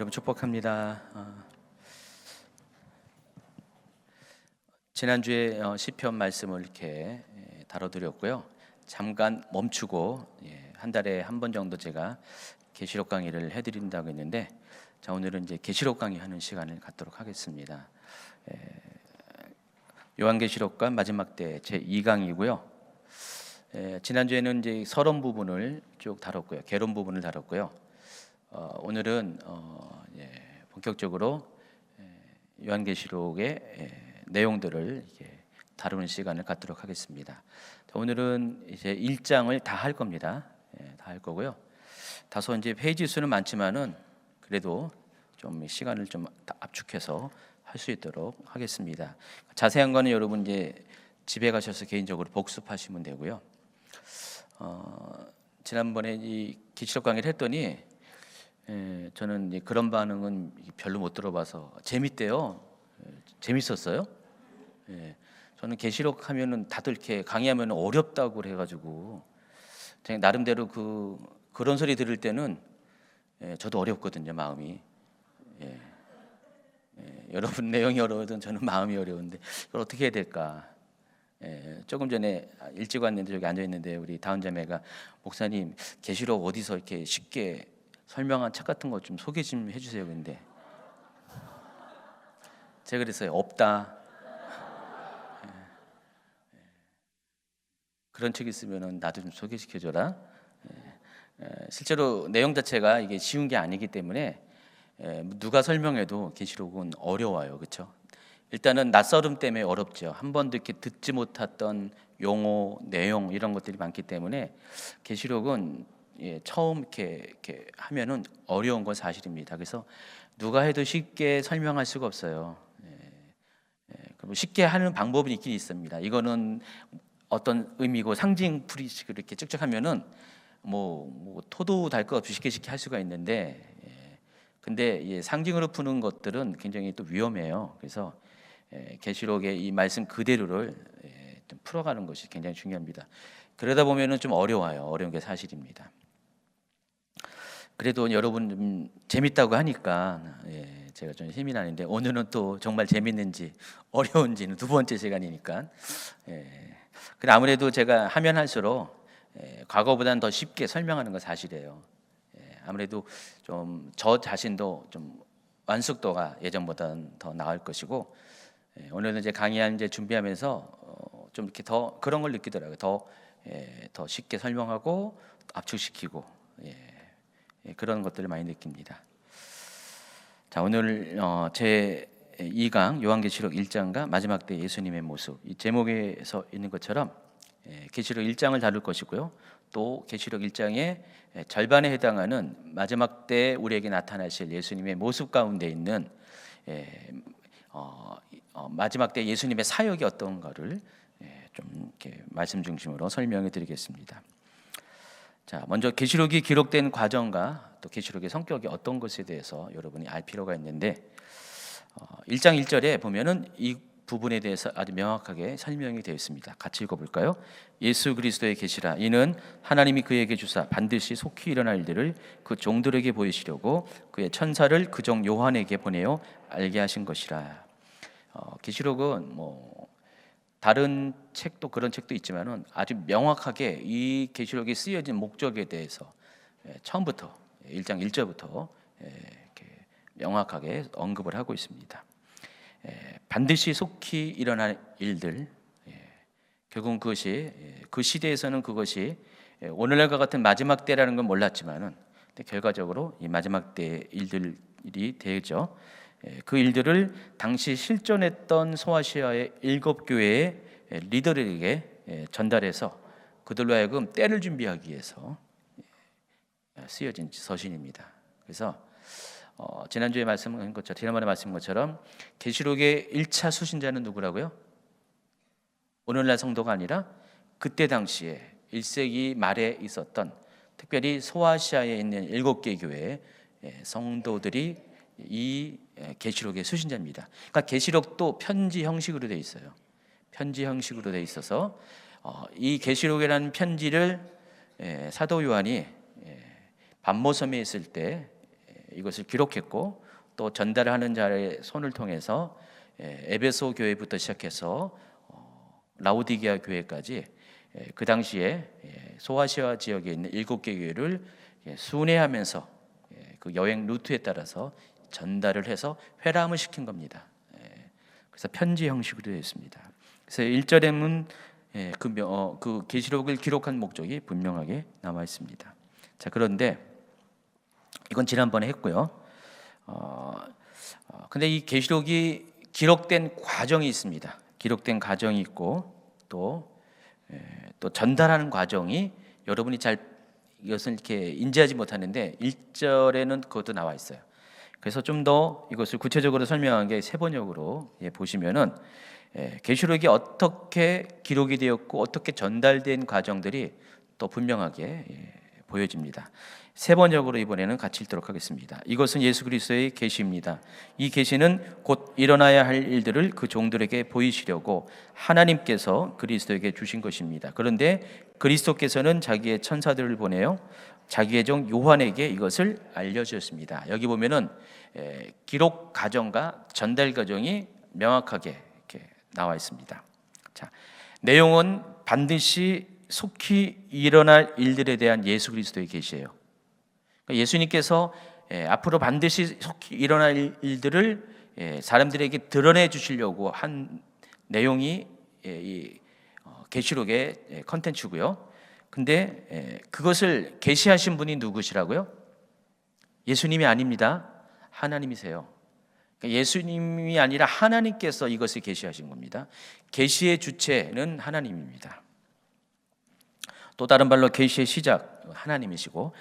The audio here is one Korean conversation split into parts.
여러분 축복합니다. 지난주에 시편 말씀을 이렇게 다뤄드렸고요. 잠깐 멈추고 한 달에 한 번 정도 제가 계시록 강의를 해드린다고 했는데, 자, 오늘은 이제 계시록 강의하는 시간을 갖도록 하겠습니다. 요한계시록과 마지막 때 제 2강이고요. 지난주에는 이제 서론 부분을 쭉 다뤘고요, 개론 부분을 다뤘고요. 오늘은 본격적으로 요한계시록의 내용들을 다루는 시간을 갖도록 하겠습니다. 오늘은 이제 1장을 다 할 겁니다. 다 할 거고요. 다소 이제 페이지 수는 많지만은 그래도 좀 시간을 좀 압축해서 할 수 있도록 하겠습니다. 자세한 거는 여러분 이제 집에 가셔서 개인적으로 복습하시면 되고요. 지난번에 이 계시록 강의를 했더니 저는 이제 그런 반응은 별로 못 들어봐서 재밌대요. 재밌었어요? 저는 계시록 하면은 다들 이렇게 강의하면 어렵다고 그래가지고 제가 나름대로 그런 소리 들을 때는 저도 어렵거든요, 마음이. 여러분 내용이 어려워도 저는 마음이 어려운데 이걸 어떻게 해야 될까? 조금 전에 일찍 왔는데 저기 앉아 있는데 우리 다은 자매가 목사님 계시록 어디서 이렇게 쉽게 설명한 책 같은 거 좀 소개 좀 해주세요. 근데 제가 그랬어요. 없다. 그런 책 있으면은 나도 좀 소개시켜줘라. 실제로 내용 자체가 이게 쉬운 게 아니기 때문에 누가 설명해도 계시록은 어려워요, 그렇죠? 일단은 낯설음 때문에 어렵죠. 한 번도 이렇게 듣지 못했던 용어, 내용 이런 것들이 많기 때문에 계시록은 처음 이렇게 하면은 어려운 건 사실입니다. 그래서 누가 해도 쉽게 설명할 수가 없어요. 쉽게 하는 방법은 있긴 있습니다. 이거는 어떤 의미고 상징풀이식으로 이렇게 쭉쭉 하면은 뭐 토도 달 것 없이 쉽게 할 수가 있는데, 근데 상징으로 푸는 것들은 굉장히 또 위험해요. 그래서 계시록의 이 말씀 그대로를 좀 풀어가는 것이 굉장히 중요합니다. 그러다 보면은 좀 어려워요. 어려운 게 사실입니다. 그래도 여러분 좀 재밌다고 하니까 제가 좀 힘이 나는데, 오늘은 또 정말 재밌는지 어려운지는 두 번째 시간이니까. 근데 아무래도 제가 하면 할수록 과거보다는 더 쉽게 설명하는 건 사실이에요. 아무래도 좀 저 자신도 좀 완숙도가 예전보다는 더 나을 것이고, 오늘은 이제 강의한 이제 준비하면서 좀 이렇게 더 그런 걸 느끼더라고요. 더 쉽게 설명하고 압축시키고 그런 것들을 많이 느낍니다. 자, 오늘 제 2강 요한계시록 1장과 마지막 때 예수님의 모습, 이 제목에서 있는 것처럼 계시록 1장을 다룰 것이고요. 또 계시록 1장의 절반에 해당하는 마지막 때 우리에게 나타나실 예수님의 모습 가운데 있는 마지막 때 예수님의 사역이 어떤가를 좀 이렇게 말씀 중심으로 설명해 드리겠습니다. 자, 먼저 계시록이 기록된 과정과 또 계시록의 성격이 어떤 것에 대해서 여러분이 알 필요가 있는데, 1장 1절에 보면은 이 부분에 대해서 아주 명확하게 설명이 되어 있습니다. 같이 읽어볼까요? 예수 그리스도의 계시라. 이는 하나님이 그에게 주사 반드시 속히 일어날 일들을 그 종들에게 보이시려고 그의 천사를 그 종 요한에게 보내어 알게 하신 것이라. 계시록은 다른 책도 그런 책도 있지만은 아주 명확하게 이 계시록이 쓰여진 목적에 대해서 처음부터 1장 1절부터 이렇게 명확하게 언급을 하고 있습니다. 반드시 속히 일어날 일들, 결국은 그것이 그 시대에서는 그것이 오늘날과 같은 마지막 때라는 건 몰랐지만은 결과적으로 이 마지막 때 일들이 되죠. 그 일들을 당시 실존했던 소아시아의 7교회의 리더들에게 전달해서 그들로 하여금 때를 준비하기 위해서 쓰여진 서신입니다. 그래서 지난번에 말씀한 것처럼 계시록의 1차 수신자는 누구라고요? 오늘날 성도가 아니라 그때 당시에 1세기 말에 있었던 특별히 소아시아에 있는 7개 교회의 성도들이 이 계시록의 수신자입니다. 그러니까 계시록도 편지 형식으로 되어 있어요. 편지 형식으로 되어 있어서 이 계시록이라는 편지를 사도 요한이 반모섬에 있을 때 이것을 기록했고 또 전달하는 자의 손을 통해서 에베소 교회부터 시작해서 라오디게아 교회까지 그 당시에 소아시아 지역에 있는 7개 교회를 순회하면서 그 여행 루트에 따라서 전달을 해서 회람을 시킨 겁니다. 그래서 편지 형식으로 되어 있습니다. 그래서 1절에는 그 계시록을 기록한 목적이 분명하게 남아 있습니다. 자, 그런데 이건 지난번에 했고요. 근데 이 계시록이 기록된 과정이 있습니다. 기록된 과정이 있고 또 전달하는 과정이 여러분이 잘 이것을 이렇게 인지하지 못하는데 1절에는 그것도 나와 있어요. 그래서 좀 더 이것을 구체적으로 설명한 게 세번역으로 보시면은 계시록이 어떻게 기록이 되었고 어떻게 전달된 과정들이 또 분명하게 보여집니다. 세번역으로 이번에는 같이 읽도록 하겠습니다. 이것은 예수 그리스도의 계시입니다. 이 계시는 곧 일어나야 할 일들을 그 종들에게 보이시려고 하나님께서 그리스도에게 주신 것입니다. 그런데 그리스도께서는 자기의 천사들을 보내어 자기의 종 요한에게 이것을 알려주었습니다. 여기 보면은 기록 과정과 전달 과정이 명확하게 이렇게 나와 있습니다. 자, 내용은 반드시 속히 일어날 일들에 대한 예수 그리스도의 계시예요. 예수님께서 앞으로 반드시 속히 일어날 일들을 사람들에게 드러내 주시려고 한 내용이 이 계시록의 컨텐츠고요. 근데 그것을 계시하신 분이 누구시라고요? 예수님이 아닙니다. 하나님이세요. 예수님이 아니라 하나님께서 이것을 계시하신 겁니다. 계시의 주체는 하나님입니다. 또 다른 말로 계시의 시작 하나님이시고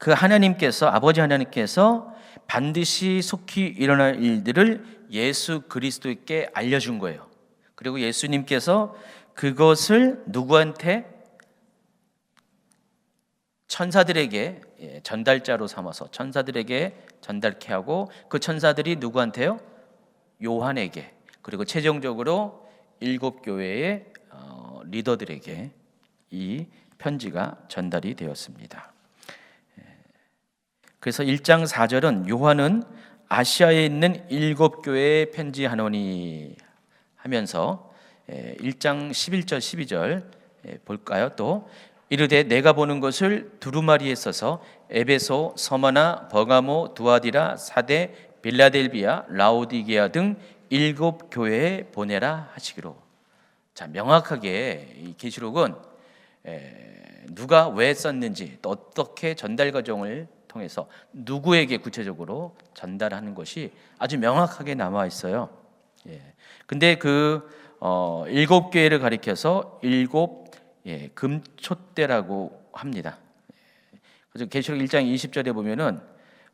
그 하나님께서 아버지 하나님께서 반드시 속히 일어날 일들을 예수 그리스도께 알려준 거예요. 그리고 예수님께서 그것을 누구한테? 천사들에게 전달자로 삼아서 천사들에게 전달케 하고 그 천사들이 누구한테요? 요한에게, 그리고 최종적으로 7교회의 리더들에게 이 편지가 전달이 되었습니다. 그래서 1장 4절은 요한은 아시아에 있는 7교회에 편지하노니 하면서 1장 11절 12절 볼까요? 또 이르되 내가 보는 것을 두루마리에 써서 에베소, 서머나, 버가모, 두아디라, 사데, 빌라델비아, 라오디게아 등 7교회에 보내라 하시기로. 자, 명확하게 이 계시록은 누가 왜 썼는지 또 어떻게 전달 과정을 통해서 누구에게 구체적으로 전달하는 것이 아주 명확하게 남아 있어요. 근데 그 7교회를 가리켜서 7 금촛대라고 합니다. 그래서 계시록 1장 20절에 보면은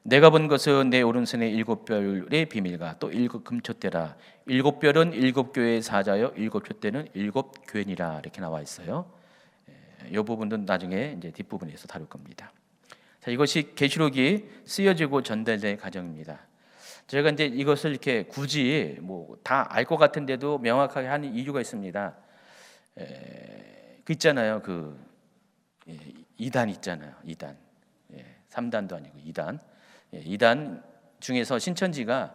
내가 본 것은 내 오른손에 7별의 비밀과 또 7 금촛대라. 7별은 7교회의 사자요 7 촛대는 7 교회니라 이렇게 나와 있어요. 이 부분은 나중에 이제 뒷부분에서 다룰 겁니다. 자, 이것이 계시록이 쓰여지고 전달될 과정입니다. 제가 이제 이것을 이렇게 굳이 뭐 다 알 것 같은데도 명확하게 하는 이유가 있습니다. 그 있잖아요. 그 2단 있잖아요. 2단. 3단도 아니고 2단. 2단 중에서 신천지가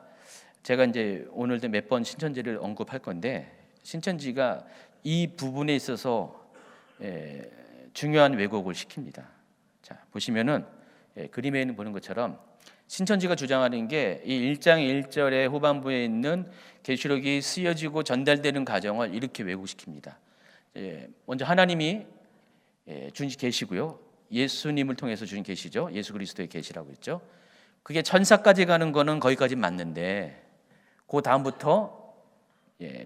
제가 이제 오늘도 몇 번 신천지를 언급할 건데 신천지가 이 부분에 있어서 중요한 왜곡을 시킵니다. 자, 보시면은 그림에 보는 것처럼 신천지가 주장하는 게 이 1장 1절의 후반부에 있는 계시록이 쓰여지고 전달되는 과정을 이렇게 왜곡시킵니다. 먼저 하나님이 주신 계시고요. 예수님을 통해서 주신 계시죠. 예수 그리스도의 계시라고 했죠. 그게 천사까지 가는 거는 거기까지 맞는데 그 다음부터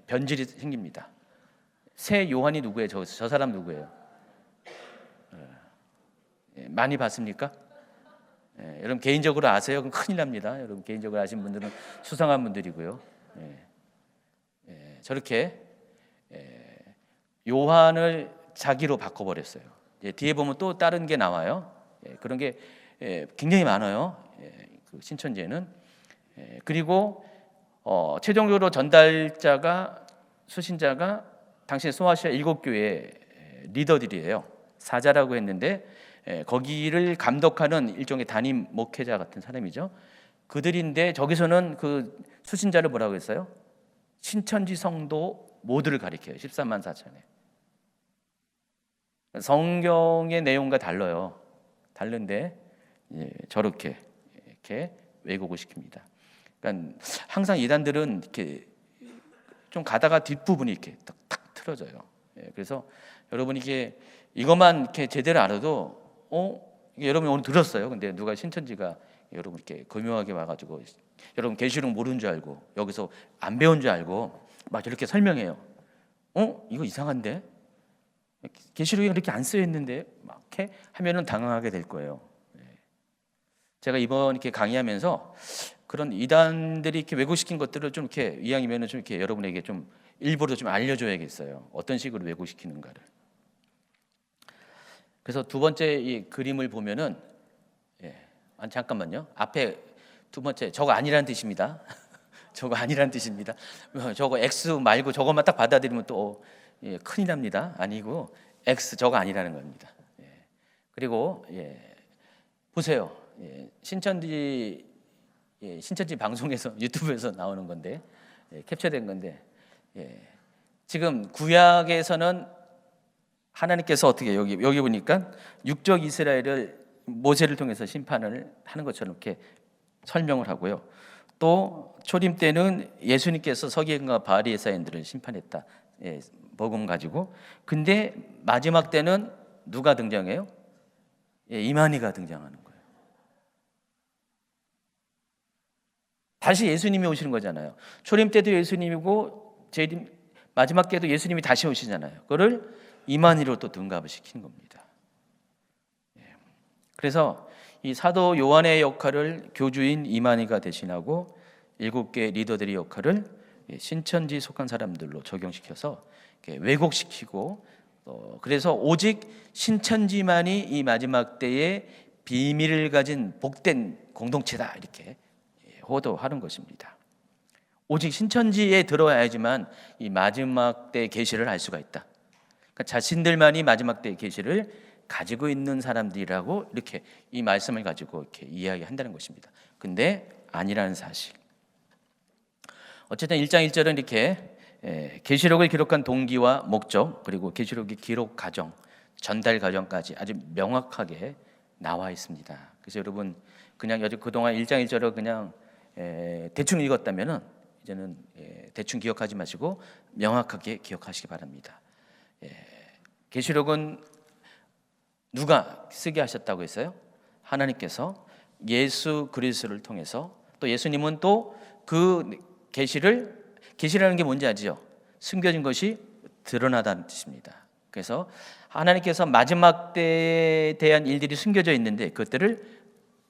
변질이 생깁니다. 새 요한이 누구예요? 저 사람 누구예요? 많이 봤습니까? 여러분 개인적으로 아세요? 그럼 큰일 납니다. 여러분 개인적으로 아신 분들은 수상한 분들이고요. 저렇게 요한을 자기로 바꿔버렸어요. 뒤에 보면 또 다른 게 나와요. 그런 게 굉장히 많아요. 그 신천지에는. 그리고 최종적으로 전달자가 수신자가 당시 소아시아 7교회 리더들이에요. 사자라고 했는데 거기를 감독하는 일종의 담임 목회자 같은 사람이죠. 그들인데 저기서는 그 수신자를 뭐라고 했어요? 신천지 성도 모두를 가리켜요. 13만 4천에. 성경의 내용과 달라요. 다른데 저렇게 이렇게 왜곡을 시킵니다. 그러니까 항상 이단들은 이렇게 좀 가다가 뒷부분이 이렇게 탁 틀어져요. 그래서 여러분이 이게 이것만 이렇게 제대로 알아도 이게 여러분이 오늘 들었어요. 근데 누가 신천지가 여러분 이렇게 교묘하게 와가지고 여러분 계시록 모르는 줄 알고 여기서 안 배운 줄 알고 막 이렇게 설명해요. 이거 이상한데? 계시록이 그렇게 안 쓰여 있는데 막 이렇게 하면은 당황하게 될 거예요. 제가 이번 이렇게 강의하면서 그런 이단들이 이렇게 왜곡시킨 것들을 좀 이렇게 이왕이면은 좀 이렇게 여러분에게 좀 일부러 좀 알려줘야겠어요. 어떤 식으로 왜곡시키는가를. 그래서 두 번째 이 그림을 보면은 잠깐만요. 앞에 두 번째 저거 아니라는 뜻입니다. 저거 아니라는 뜻입니다. 저거 X 말고 저것만 딱 받아들이면 또 큰일 납니다. 아니고 X 저거 아니라는 겁니다. 그리고 보세요. 신천지 방송에서 유튜브에서 나오는 건데 캡처된 건데 지금 구약에서는 하나님께서 어떻게 여기 보니까 육적 이스라엘을 모세를 통해서 심판을 하는 것처럼 이렇게 설명을 하고요. 또 초림 때는 예수님께서 서기관과 바리새인들을 심판했다. 복음 가지고. 근데 마지막 때는 누가 등장해요? 이만희가 등장하는 거예요. 다시 예수님이 오시는 거잖아요. 초림 때도 예수님이고 재림 마지막 때도 예수님이 다시 오시잖아요. 그거를 이만희로 또 등갑을 시키는 겁니다. 그래서 이 사도 요한의 역할을 교주인 이만희가 대신하고 7개 리더들의 역할을 신천지 속한 사람들로 적용시켜서 왜곡시키고 그래서 오직 신천지만이 이 마지막 때에 비밀을 가진 복된 공동체다 이렇게 호도하는 것입니다. 오직 신천지에 들어와야지만 이 마지막 때 계시를 알 수가 있다. 그러니까 자신들만이 마지막 때 계시를 가지고 있는 사람들이라고 이렇게 이 말씀을 가지고 이렇게 이야기한다는 것입니다. 근데 아니라는 사실. 어쨌든 1장 1절은 이렇게 계시록을 기록한 동기와 목적 그리고 계시록의 기록 과정, 전달 과정까지 아주 명확하게 나와 있습니다. 그래서 여러분 그냥 그동안 1장 1절을 그냥 대충 읽었다면은 이제는 대충 기억하지 마시고 명확하게 기억하시기 바랍니다. 계시록은 누가 쓰게 하셨다고 했어요? 하나님께서 예수 그리스도를 통해서 또 예수님은 또 그 계시라는 게 뭔지 아시죠? 숨겨진 것이 드러나다는 뜻입니다. 그래서 하나님께서 마지막 때에 대한 일들이 숨겨져 있는데 그것들을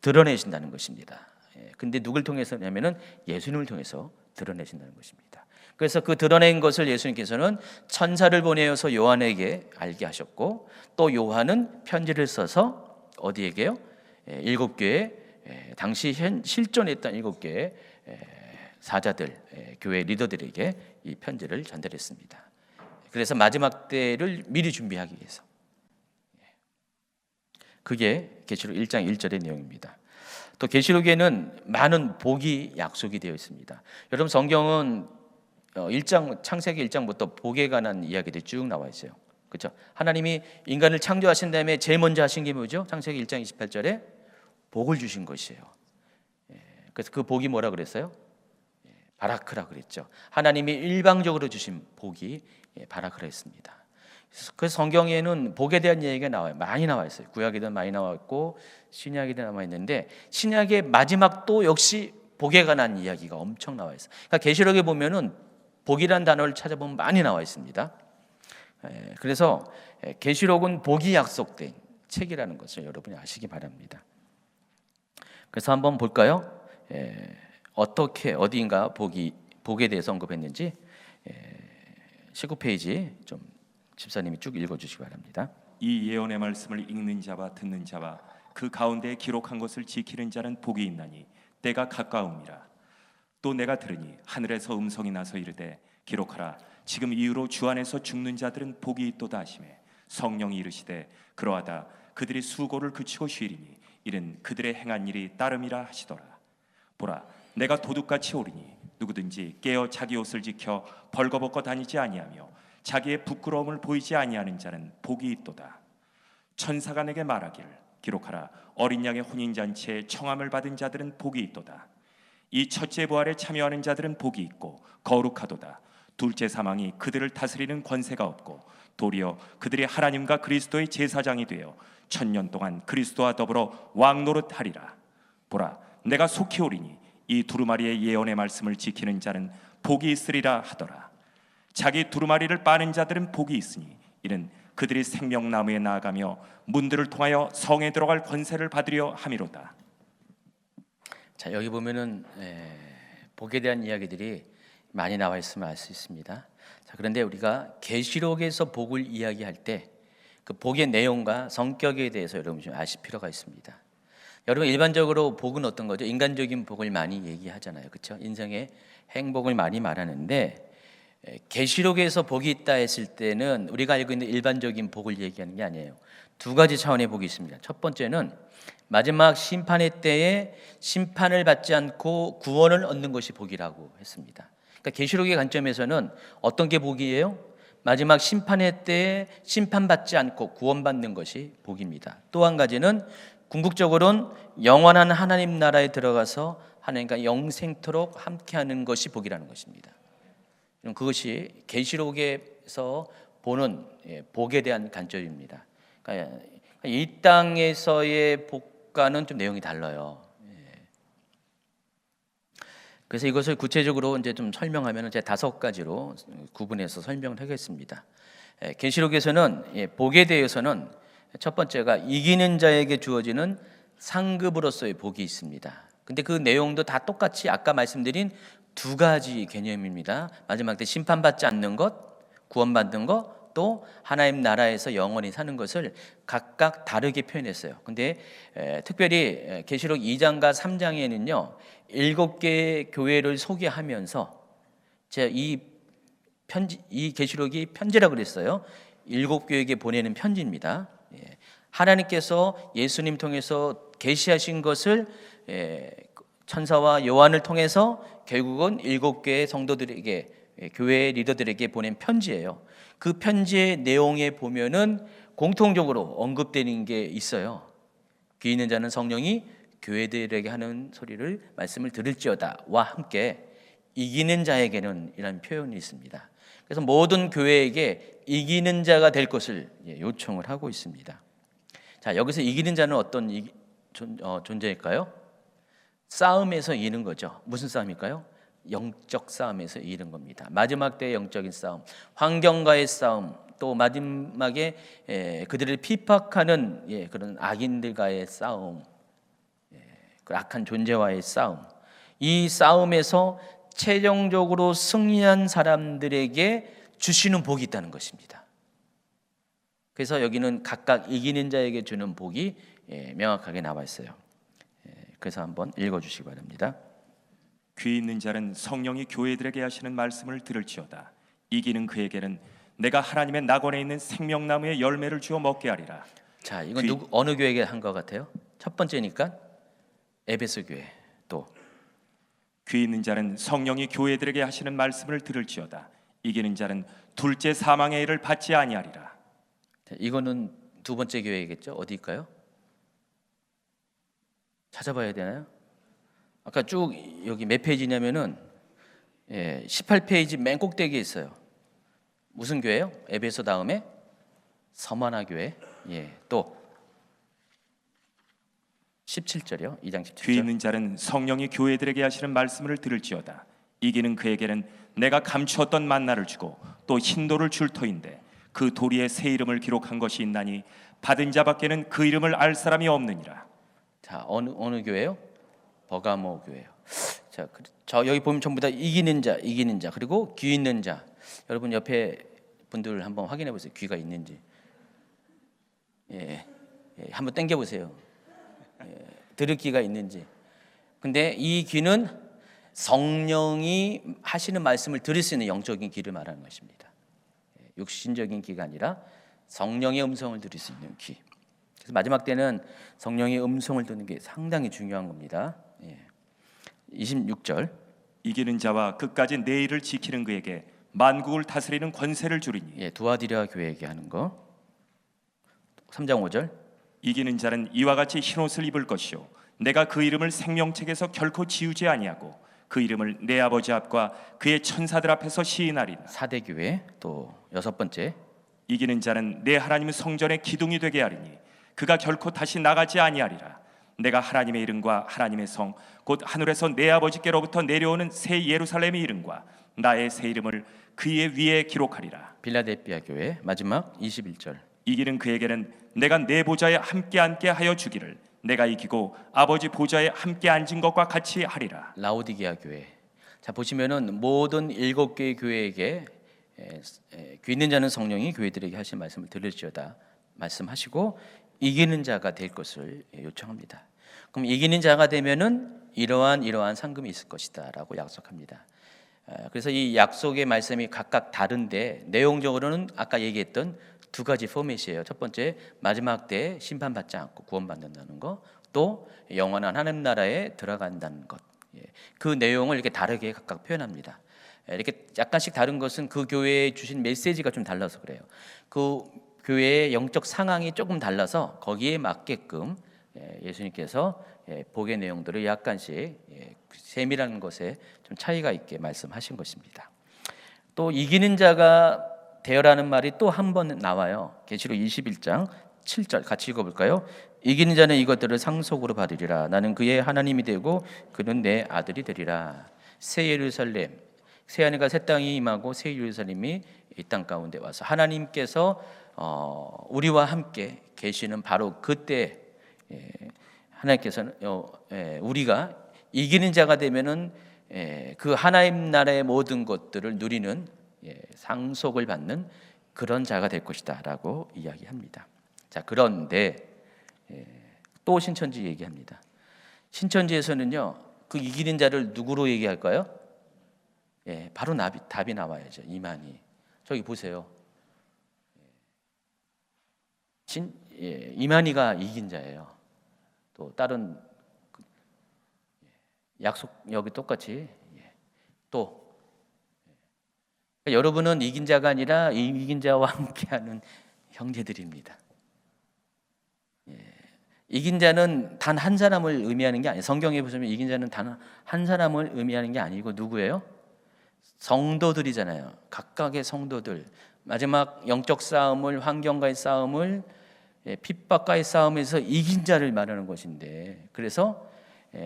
드러내신다는 것입니다. 근데 누굴 통해서냐면은 예수님을 통해서 드러내신다는 것입니다. 그래서 그 드러낸 것을 예수님께서는 천사를 보내어서 요한에게 알게 하셨고 또 요한은 편지를 써서 어디에게요? 7교회 당시 실존했던 7교회 사자들 교회 리더들에게 이 편지를 전달했습니다. 그래서 마지막 때를 미리 준비하기 위해서. 그게 계시록 1장 1절의 내용입니다. 또 계시록에는 많은 복이 약속이 되어 있습니다. 여러분 성경은 창세기 1장부터 복에 관한 이야기들이 쭉 나와 있어요. 그렇죠? 하나님이 인간을 창조하신 다음에 제일 먼저 하신 게 뭐죠? 창세기 1장 28절에 복을 주신 것이에요. 그래서 그 복이 뭐라 그랬어요? 바라크라 그랬죠. 하나님이 일방적으로 주신 복이 바라크라 했습니다. 그래서 성경에는 복에 대한 얘기가 나와요. 많이 나와 있어요. 구약에도 많이 나와 있고 신약에도 나와 있는데 신약의 마지막도 역시 복에 관한 이야기가 엄청 나와 있어요. 그러니까 계시록에 보면은 복이라는 단어를 찾아보면 많이 나와 있습니다. 그래서 계시록은 복이 약속된 책이라는 것을 여러분이 아시기 바랍니다. 그래서 한번 볼까요? 어떻게 어디인가 복에 대해서 언급했는지 19페이지 좀 집사님이 쭉 읽어주시기 바랍니다. 이 예언의 말씀을 읽는 자와 듣는 자와 그 가운데 기록한 것을 지키는 자는 복이 있나니 때가 가까움이라. 또 내가 들으니 하늘에서 음성이 나서 이르되 기록하라. 지금 이후로 주 안에서 죽는 자들은 복이 있도다 하시매 성령이 이르시되 그러하다. 그들이 수고를 그치고 쉬리니 이는 그들의 행한 일이 따름이라 하시더라. 보라, 내가 도둑같이 오리니 누구든지 깨어 자기 옷을 지켜 벌거벗고 다니지 아니하며 자기의 부끄러움을 보이지 아니하는 자는 복이 있도다. 천사가 내게 말하기를 기록하라, 어린 양의 혼인잔치에 청함을 받은 자들은 복이 있도다. 이 첫째 부활에 참여하는 자들은 복이 있고 거룩하도다. 둘째 사망이 그들을 다스리는 권세가 없고 도리어 그들이 하나님과 그리스도의 제사장이 되어 1000년 동안 그리스도와 더불어 왕노릇하리라. 보라, 내가 속히 오리니 이 두루마리의 예언의 말씀을 지키는 자는 복이 있으리라 하더라. 자기 두루마리를 빠는 자들은 복이 있으니 이는 그들이 생명나무에 나아가며 문들을 통하여 성에 들어갈 권세를 받으려 함이로다. 자, 여기 보면은 복에 대한 이야기들이 많이 나와 있음을 알 수 있습니다. 자, 그런데 우리가 계시록에서 복을 이야기할 때 그 복의 내용과 성격에 대해서 여러분 좀 아실 필요가 있습니다. 여러분, 일반적으로 복은 어떤 거죠? 인간적인 복을 많이 얘기하잖아요, 그렇죠? 인생의 행복을 많이 말하는데 계시록에서 복이 있다 했을 때는 우리가 알고 있는 일반적인 복을 얘기하는 게 아니에요. 두 가지 차원의 복이 있습니다. 첫 번째는 마지막 심판의 때에 심판을 받지 않고 구원을 얻는 것이 복이라고 했습니다. 그러니까 계시록의 관점에서는 어떤 게 복이에요? 마지막 심판의 때에 심판받지 않고 구원받는 것이 복입니다. 또 한 가지는 궁극적으로는 영원한 하나님 나라에 들어가서 하나님과 영생토록 함께하는 것이 복이라는 것입니다. 그것이 계시록에서 보는 복에 대한 관점입니다. 그러니까 이 땅에서의 복과는 좀 내용이 달라요. 그래서 이것을 구체적으로 이제 좀 설명하면 제 5가지로 구분해서 설명을 하겠습니다. 계시록에서는 복에 대해서는 첫 번째가 이기는 자에게 주어지는 상급으로서의 복이 있습니다. 근데 그 내용도 다 똑같이 아까 말씀드린 두 가지 개념입니다. 마지막 때 심판받지 않는 것, 구원받는 것, 또 하나님 나라에서 영원히 사는 것을 각각 다르게 표현했어요. 근데 특별히 계시록 2장과 3장에는요 7개의 교회를 소개하면서 제가 이 계시록이 편지라고 그랬어요. 7교회에게 보내는 편지입니다. 하나님께서 예수님 통해서 계시하신 것을 천사와 요한을 통해서 결국은 7개의 성도들에게, 교회 리더들에게 보낸 편지예요. 그 편지의 내용에 보면은 공통적으로 언급되는 게 있어요. 귀 있는 자는 성령이 교회들에게 하는 소리를 말씀을 들을지어다와 함께 이기는 자에게는 이라는 표현이 있습니다. 그래서 모든 교회에게 이기는 자가 될 것을 요청을 하고 있습니다. 자, 여기서 이기는 자는 어떤 존재일까요? 싸움에서 이기는 거죠. 무슨 싸움일까요? 영적 싸움에서 이기는 겁니다. 마지막 때의 영적인 싸움, 환경과의 싸움, 또 마지막에 그들을 핍박하는 그런 악인들과의 싸움, 그 악한 존재와의 싸움. 이 싸움에서 최종적으로 승리한 사람들에게 주시는 복이 있다는 것입니다. 그래서 여기는 각각 이기는 자에게 주는 복이 명확하게 나와 있어요. 그래서 한번 읽어주시기 바랍니다. 귀 있는 자는 성령이 교회들에게 하시는 말씀을 들을지어다. 이기는 그에게는 내가 하나님의 낙원에 있는 생명나무의 열매를 주어 먹게 하리라. 자, 이건 어느 교회에게 한 것 같아요? 첫 번째니까 에베소 교회. 또 귀 있는 자는 성령이 교회들에게 하시는 말씀을 들을지어다. 이기는 자는 둘째 사망의 일을 받지 아니하리라. 자, 이거는 두 번째 교회겠죠? 어디일까요? 찾아봐야 되나요? 아까 쭉 여기 몇 페이지냐면은 18페이지 맨 꼭대기에 있어요. 무슨 교회요? 에베소 다음에 서만화 교회. 또 17절이요. 2장 17절. 귀 있는 자는 성령이 교회들에게 하시는 말씀을 들을지어다. 이기는 그에게는 내가 감추었던 만나를 주고 또 흰돌을 줄 터인데 그 도리에 새 이름을 기록한 것이 있나니 받은 자밖에는 그 이름을 알 사람이 없느니라. 자, 어느 교회요? 버가모 교회요. 자, 저 여기 보면 전부 다 이기는 자, 그리고 귀 있는 자. 여러분 옆에 분들 한번 확인해 보세요. 귀가 있는지. 한번 당겨 보세요. 들을 귀가 있는지. 근데 이 귀는 성령이 하시는 말씀을 들을 수 있는 영적인 귀를 말하는 것입니다. 육신적인 귀가 아니라 성령의 음성을 들을 수 있는 귀. 그래서 마지막 때는 성령의 음성을 듣는 게 상당히 중요한 겁니다. 26절. 이기는 자와 끝까지 내 일을 지키는 그에게 만국을 다스리는 권세를 주리니. 예, 두아디라 교회에게 하는 거. 3장 5절. 이기는 자는 이와 같이 흰옷을 입을 것이요 내가 그 이름을 생명책에서 결코 지우지 아니하고 그 이름을 내 아버지 앞과 그의 천사들 앞에서 시인하리라. 4대 교회. 또 6번째. 이기는 자는 내 하나님 성전의 기둥이 되게 하리니 그가 결코 다시 나가지 아니하리라. 내가 하나님의 이름과 하나님의 성 곧 하늘에서 내 아버지께로부터 내려오는 새 예루살렘의 이름과 나의 새 이름을 그의 위에 기록하리라. 빌라델피아 교회 마지막 21절. 이기는 그에게는 내가 내 보좌에 함께 앉게 하여 주기를 내가 이기고 아버지 보좌에 함께 앉은 것과 같이 하리라. 라오디게아 교회. 자, 보시면은 모든 7개의 교회에게 귀 있는 자는 성령이 교회들에게 하신 말씀을 들을지어다 말씀하시고 이기는 자가 될 것을 요청합니다. 그럼 이기는 자가 되면은 이러한 상금이 있을 것이다라고 약속합니다. 그래서 이 약속의 말씀이 각각 다른데 내용적으로는 아까 얘기했던 두 가지 포맷이에요. 첫 번째, 마지막 때에 심판받지 않고 구원받는다는 것, 또 영원한 하나님 나라에 들어간다는 것. 그 내용을 이렇게 다르게 각각 표현합니다. 이렇게 약간씩 다른 것은 그 교회에 주신 메시지가 좀 달라서 그래요. 그 교회의 영적 상황이 조금 달라서 거기에 맞게끔 예수님께서 복의 내용들을 약간씩 세밀한 것에 좀 차이가 있게 말씀하신 것입니다. 또 이기는 자가 되어라는 말이 또 한 번 나와요. 계시록 21장 7절 같이 읽어볼까요? 이기는 자는 이것들을 상속으로 받으리라. 나는 그의 하나님이 되고 그는 내 아들이 되리라. 새 예루살렘, 새 하늘과 새 땅이 임하고 새 예루살렘이 이 땅 가운데 와서 하나님께서 우리와 함께 계시는 바로 그때 하나님께서는 우리가 이기는 자가 되면은 그 하나님 나라의 모든 것들을 누리는 상속을 받는 그런 자가 될 것이다라고 이야기합니다. 자, 그런데 또 신천지 얘기합니다. 신천지에서는요, 그 이기는 자를 누구로 얘기할까요? 바로 답이 나와야죠. 이만희. 저기 보세요. 이만희가 이긴 자예요. 또 다른 약속 여기 똑같이 또 여러분은 이긴 자가 아니라 이긴 자와 함께하는 형제들입니다. 이긴 자는 단 한 사람을 의미하는 게 아니에요. 성경에 보시면 이긴 자는 단 한 사람을 의미하는 게 아니고 누구예요? 성도들이잖아요. 각각의 성도들. 마지막 영적 싸움을, 환경과의 싸움을, 핍박과의 싸움에서 이긴 자를 말하는 것인데, 그래서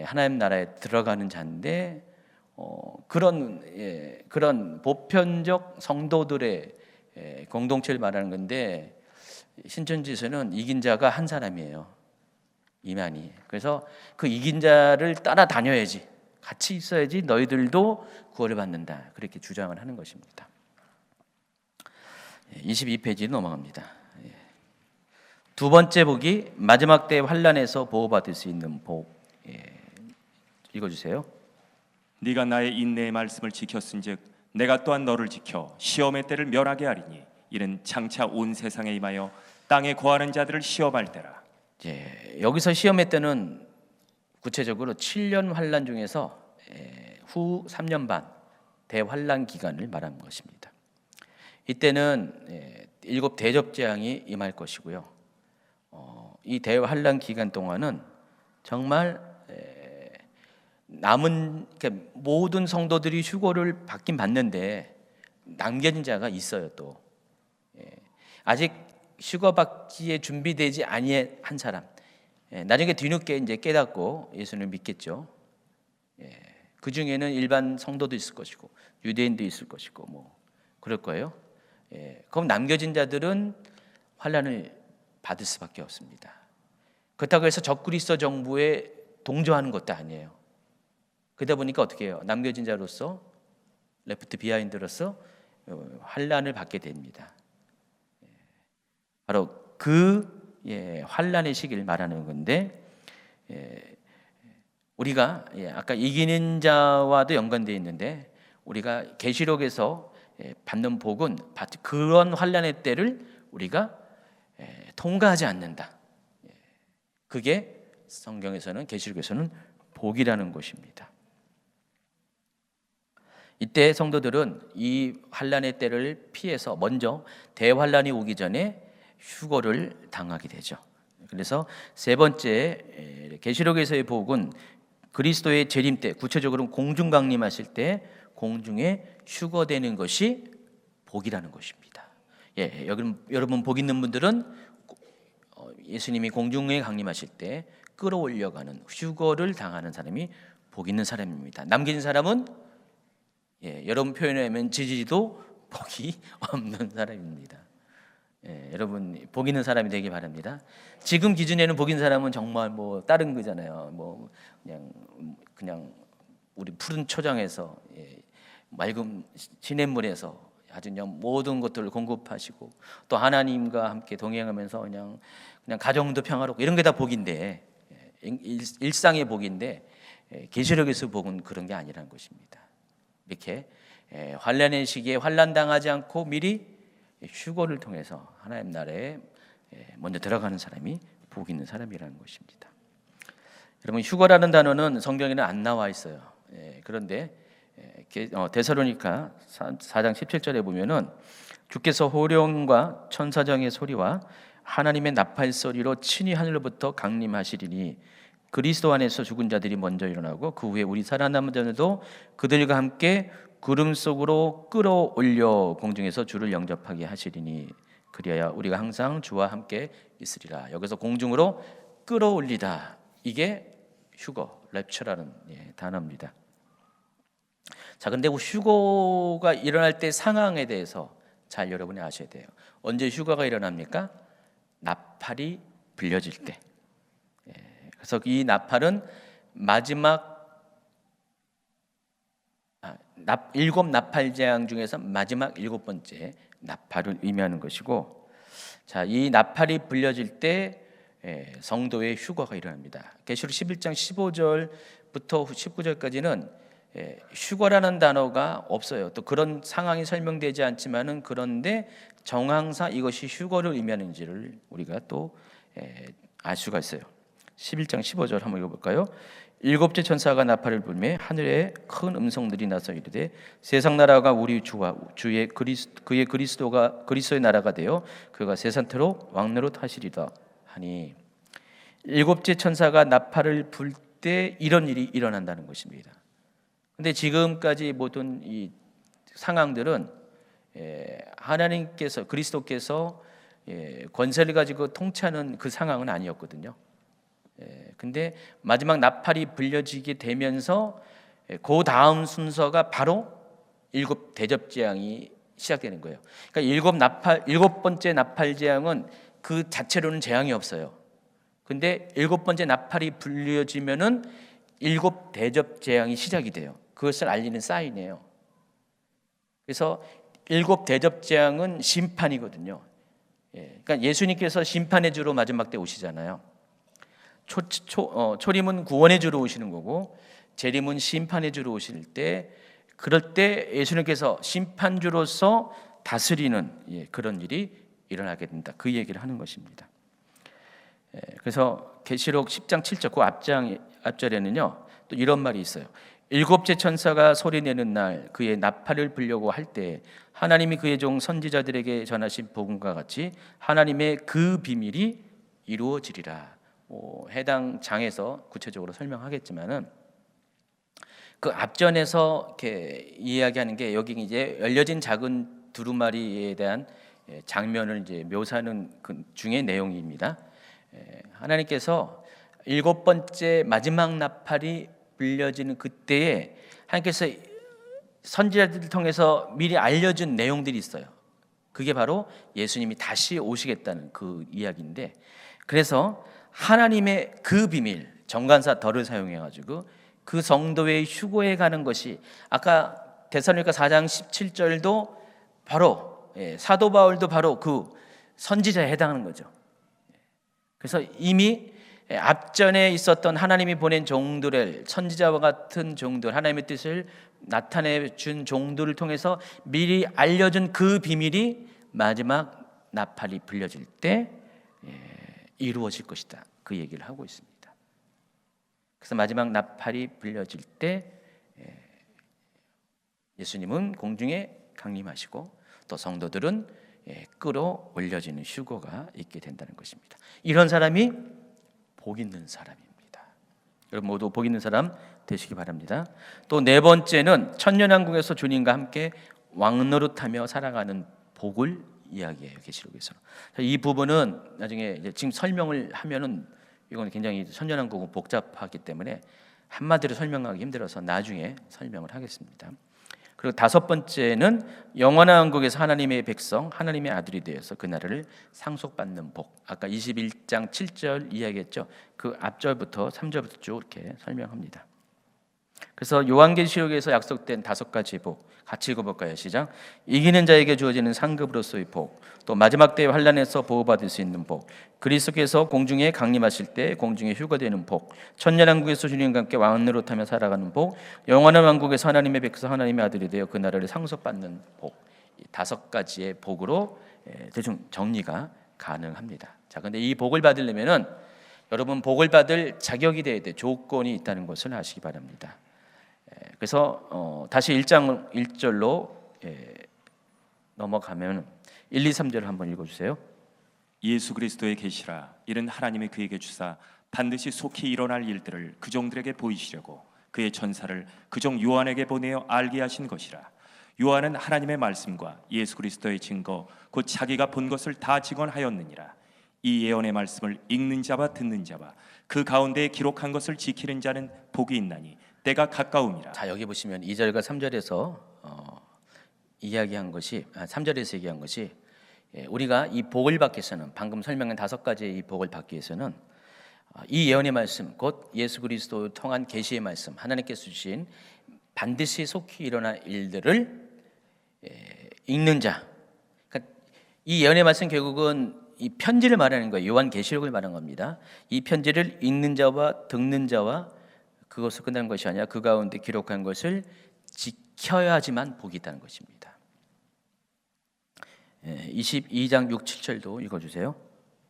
하나님 나라에 들어가는 자인데 그런 보편적 성도들의 공동체를 말하는 건데, 신천지에서는 이긴 자가 한 사람이에요. 이만희. 그래서 그 이긴 자를 따라다녀야지, 같이 있어야지 너희들도 구원을 받는다, 그렇게 주장을 하는 것입니다. 22페이지 넘어갑니다. 두 번째 복이 마지막 때 환난에서 보호받을 수 있는 복. 읽어주세요. 네가 나의 인내의 말씀을 지켰은즉 내가 또한 너를 지켜 시험의 때를 면하게 하리니 이는 장차 온 세상에 임하여 땅에 거하는 자들을 시험할 때라. 여기서 시험의 때는 구체적으로 7년 환난 중에서 후 3년 반 대환난 기간을 말하는 것입니다. 이때는 7 대접 재앙이 임할 것이고요. 이 대환난 기간 동안은 정말 남은 모든 성도들이 휴고를 받긴 받는데 남겨진 자가 있어요. 또 아직 휴가 받기에 준비되지 아니한 사람, 나중에 뒤늦게 이제 깨닫고 예수를 믿겠죠. 그 중에는 일반 성도도 있을 것이고 유대인도 있을 것이고 뭐 그럴 거예요. 그럼 남겨진 자들은 환난을 받을 수밖에 없습니다. 그렇다고 해서 적그리스도 정부에 동조하는 것도 아니에요. 그러다 보니까 어떻게 해요? 남겨진 자로서, 레프트 비하인드로서 환난을 받게 됩니다. 바로 그 환난의 시기를 말하는 건데, 우리가 아까 이기는 자와도 연관되어 있는데, 우리가 계시록에서 받는 복은 그런 환난의 때를 우리가 통과하지 않는다. 그게 성경에서는, 계시록에서는 복이라는 것입니다. 이때 성도들은 이 환난의 때를 피해서 먼저 대환난이 오기 전에 휴거를 당하게 되죠. 그래서 세 번째 계시록에서의 복은 그리스도의 재림 때, 구체적으로는 공중 강림하실 때 공중에 휴거되는 것이 복이라는 것입니다. 여러분 복 있는 분들은 예수님이 공중에 강림하실 때 끌어올려가는 휴거를 당하는 사람이 복 있는 사람입니다. 남긴 사람은 여러분 표현에 하면 지지도 복이 없는 사람입니다. 여러분 복 있는 사람이 되기 바랍니다. 지금 기준에는 복 있는 사람은 정말 뭐 다른 거잖아요. 뭐 그냥 우리 푸른 초장에서 맑은 시냇물에서 아주 그냥 모든 것들을 공급하시고 또 하나님과 함께 동행하면서 그냥 가정도 평화롭고 이런 게 다 복인데 일상의 복인데 계시록에서 복은 그런 게 아니라는 것입니다. 이렇게 환난의 시기에 환난 당하지 않고 미리 휴거를 통해서 하나님 나라에 먼저 들어가는 사람이 복 있는 사람이라는 것입니다. 여러분 휴거라는 단어는 성경에는 안 나와 있어요. 그런데 데살로니가 4장 17절에 보면은 주께서 호령과 천사장의 소리와 하나님의 나팔 소리로 친히 하늘로부터 강림하시리니 그리스도 안에서 죽은 자들이 먼저 일어나고 그 후에 우리 살아남은 자들도 그들과 함께 구름 속으로 끌어올려 공중에서 주를 영접하게 하시리니 그리하여 우리가 항상 주와 함께 있으리라. 여기서 공중으로 끌어올리다, 이게 휴거, 랩처라는 단어입니다. 자, 근데 휴거가 일어날 때 상황에 대해서 잘 여러분이 아셔야 돼요. 언제 휴거가 일어납니까? 나팔이 불려질 때. 그래서 이 나팔은 마지막 일곱 나팔 재앙 중에서 마지막 일곱 번째 나팔을 의미하는 것이고, 자, 이 나팔이 불려질 때 성도의 휴거가 일어납니다. 계시록 11장 15절부터 19절까지는 휴거라는 단어가 없어요. 또 그런 상황이 설명되지 않지만은 그런데 정황사 이것이 휴거를 의미하는지를 우리가 또 알 수가 있어요. 11장 15절 한번 읽어볼까요? 일곱째 천사가 나팔을 불매 하늘에 큰 음성들이 나서 이르되 세상 나라가 우리 주와 그의 그리스도의 나라가 되어 그가 세상토록 왕노릇 하시리다 하니, 일곱째 천사가 나팔을 불 때 이런 일이 일어난다는 것입니다. 근데 지금까지 모든 이 상황들은 하나님께서 그리스도께서 권세를 가지고 통치하는 그 상황은 아니었거든요. 근데 마지막 나팔이 불려지게 되면서 그 다음 순서가 바로 일곱 대접 재앙이 시작되는 거예요. 그러니까 일곱 번째 나팔 재앙은 그 자체로는 재앙이 없어요. 근데 일곱 번째 나팔이 불려지면은 일곱 대접 재앙이 시작이 돼요. 그것을 알리는 사인이에요. 그래서 일곱 대접 재앙은 심판이거든요. 그러니까 예수님께서 심판의 주로 마지막 때 오시잖아요. 초림은 구원의 주로 오시는 거고 재림은 심판의 주로 오실 때, 그럴 때 예수님께서 심판주로서 다스리는 그런 일이 일어나게 된다, 그 얘기를 하는 것입니다. 그래서 계시록 10장 7절 그 앞절에는요 또 이런 말이 있어요. 일곱째 천사가 소리내는 날 그의 나팔을 불려고 할 때 하나님이 그의 종 선지자들에게 전하신 복음과 같이 하나님의 그 비밀이 이루어지리라. 해당 장에서 구체적으로 설명하겠지만은 그 앞전에서 이렇게 이야기하는 게 여기 이제 열려진 작은 두루마리에 대한 장면을 이제 묘사하는 그 중의 내용입니다. 하나님께서 일곱 번째 마지막 나팔이 불려지는 그때에 하나님께서 선지자들을 통해서 미리 알려준 내용들이 있어요. 그게 바로 예수님이 다시 오시겠다는 그 이야기인데, 그래서 하나님의 그 비밀, 정관사 덜을 사용해가지고 그 성도의 휴거에 가는 것이, 아까 데살로니가 4장 17절도 바로 사도 바울도 바로 그 선지자에 해당하는 거죠. 그래서 이미 앞전에 있었던 하나님이 보낸 종들을, 선지자와 같은 종들, 하나님의 뜻을 나타내 준 종들을 통해서 미리 알려준 그 비밀이 마지막 나팔이 불려질 때 이루어질 것이다, 그 얘기를 하고 있습니다. 그래서 마지막 나팔이 불려질 때 예수님은 공중에 강림하시고 또 성도들은 끌어올려지는 휴거가 있게 된다는 것입니다. 이런 사람이 복 있는 사람입니다. 여러분 모두 복 있는 사람 되시기 바랍니다. 또 네 번째는 천년왕국에서 주님과 함께 왕노릇하며 살아가는 복을 이야기해요. 계시록에서. 이 부분은 나중에 이제 지금 설명을 하면은 이건 굉장히 천년왕국은 복잡하기 때문에 한마디로 설명하기 힘들어서 나중에 설명을 하겠습니다. 그리고 다섯 번째는 영원한 왕국에서 하나님의 백성, 하나님의 아들이 되어서 그 나라를 상속받는 복. 아까 21장 7절 이야기했죠. 그 앞절부터 3절부터 쭉 이렇게 설명합니다. 그래서 요한계시록에서 약속된 다섯 가지 복 같이 읽어볼까요? 시작. 이기는 자에게 주어지는 상급으로서의 복, 또 마지막 때의 환난에서 보호받을 수 있는 복, 그리스도께서 공중에 강림하실 때 공중에 휴거되는 복, 천년왕국에서 주님과 함께 왕노릇하며 살아가는 복, 영원한 왕국에서 하나님의 백성 하나님의 아들이 되어 그 나라를 상속받는 복. 이 다섯 가지의 복으로 대충 정리가 가능합니다. 자, 근데 이 복을 받으려면은 여러분 복을 받을 자격이 돼야 돼. 조건이 있다는 것을 아시기 바랍니다. 그래서 다시 1장 1절로 넘어가면 1, 2, 3절을 한번 읽어주세요. 예수 그리스도의 계시라 이는 하나님이 그에게 주사 반드시 속히 일어날 일들을 그 종들에게 보이시려고 그의 천사를 그 종 요한에게 보내어 알게 하신 것이라. 요한은 하나님의 말씀과 예수 그리스도의 증거 곧 자기가 본 것을 다 증언하였느니라. 이 예언의 말씀을 읽는 자와 듣는 자와 그 가운데에 기록한 것을 지키는 자는 복이 있나니 때가 가까움이라. 자, 여기 보시면 2절과 3절에서 이야기한 것이 3절에서 얘기한 것이 우리가 이 복을 받기 위해서는 방금 설명한 다섯 가지의 이 복을 받기 위해서는 이 예언의 말씀 곧 예수 그리스도 통한 계시의 말씀 하나님께서 주신 반드시 속히 일어날 일들을 읽는 자. 그러니까 이 예언의 말씀 결국은 이 편지를 말하는 거예요. 요한계시록을 말하는 겁니다. 이 편지를 읽는 자와 듣는 자와 그것을 끝나는 것이 아니라 그 가운데 기록한 것을 지켜야지만 복이 있다는 것입니다. 22장 6, 7절도 읽어주세요.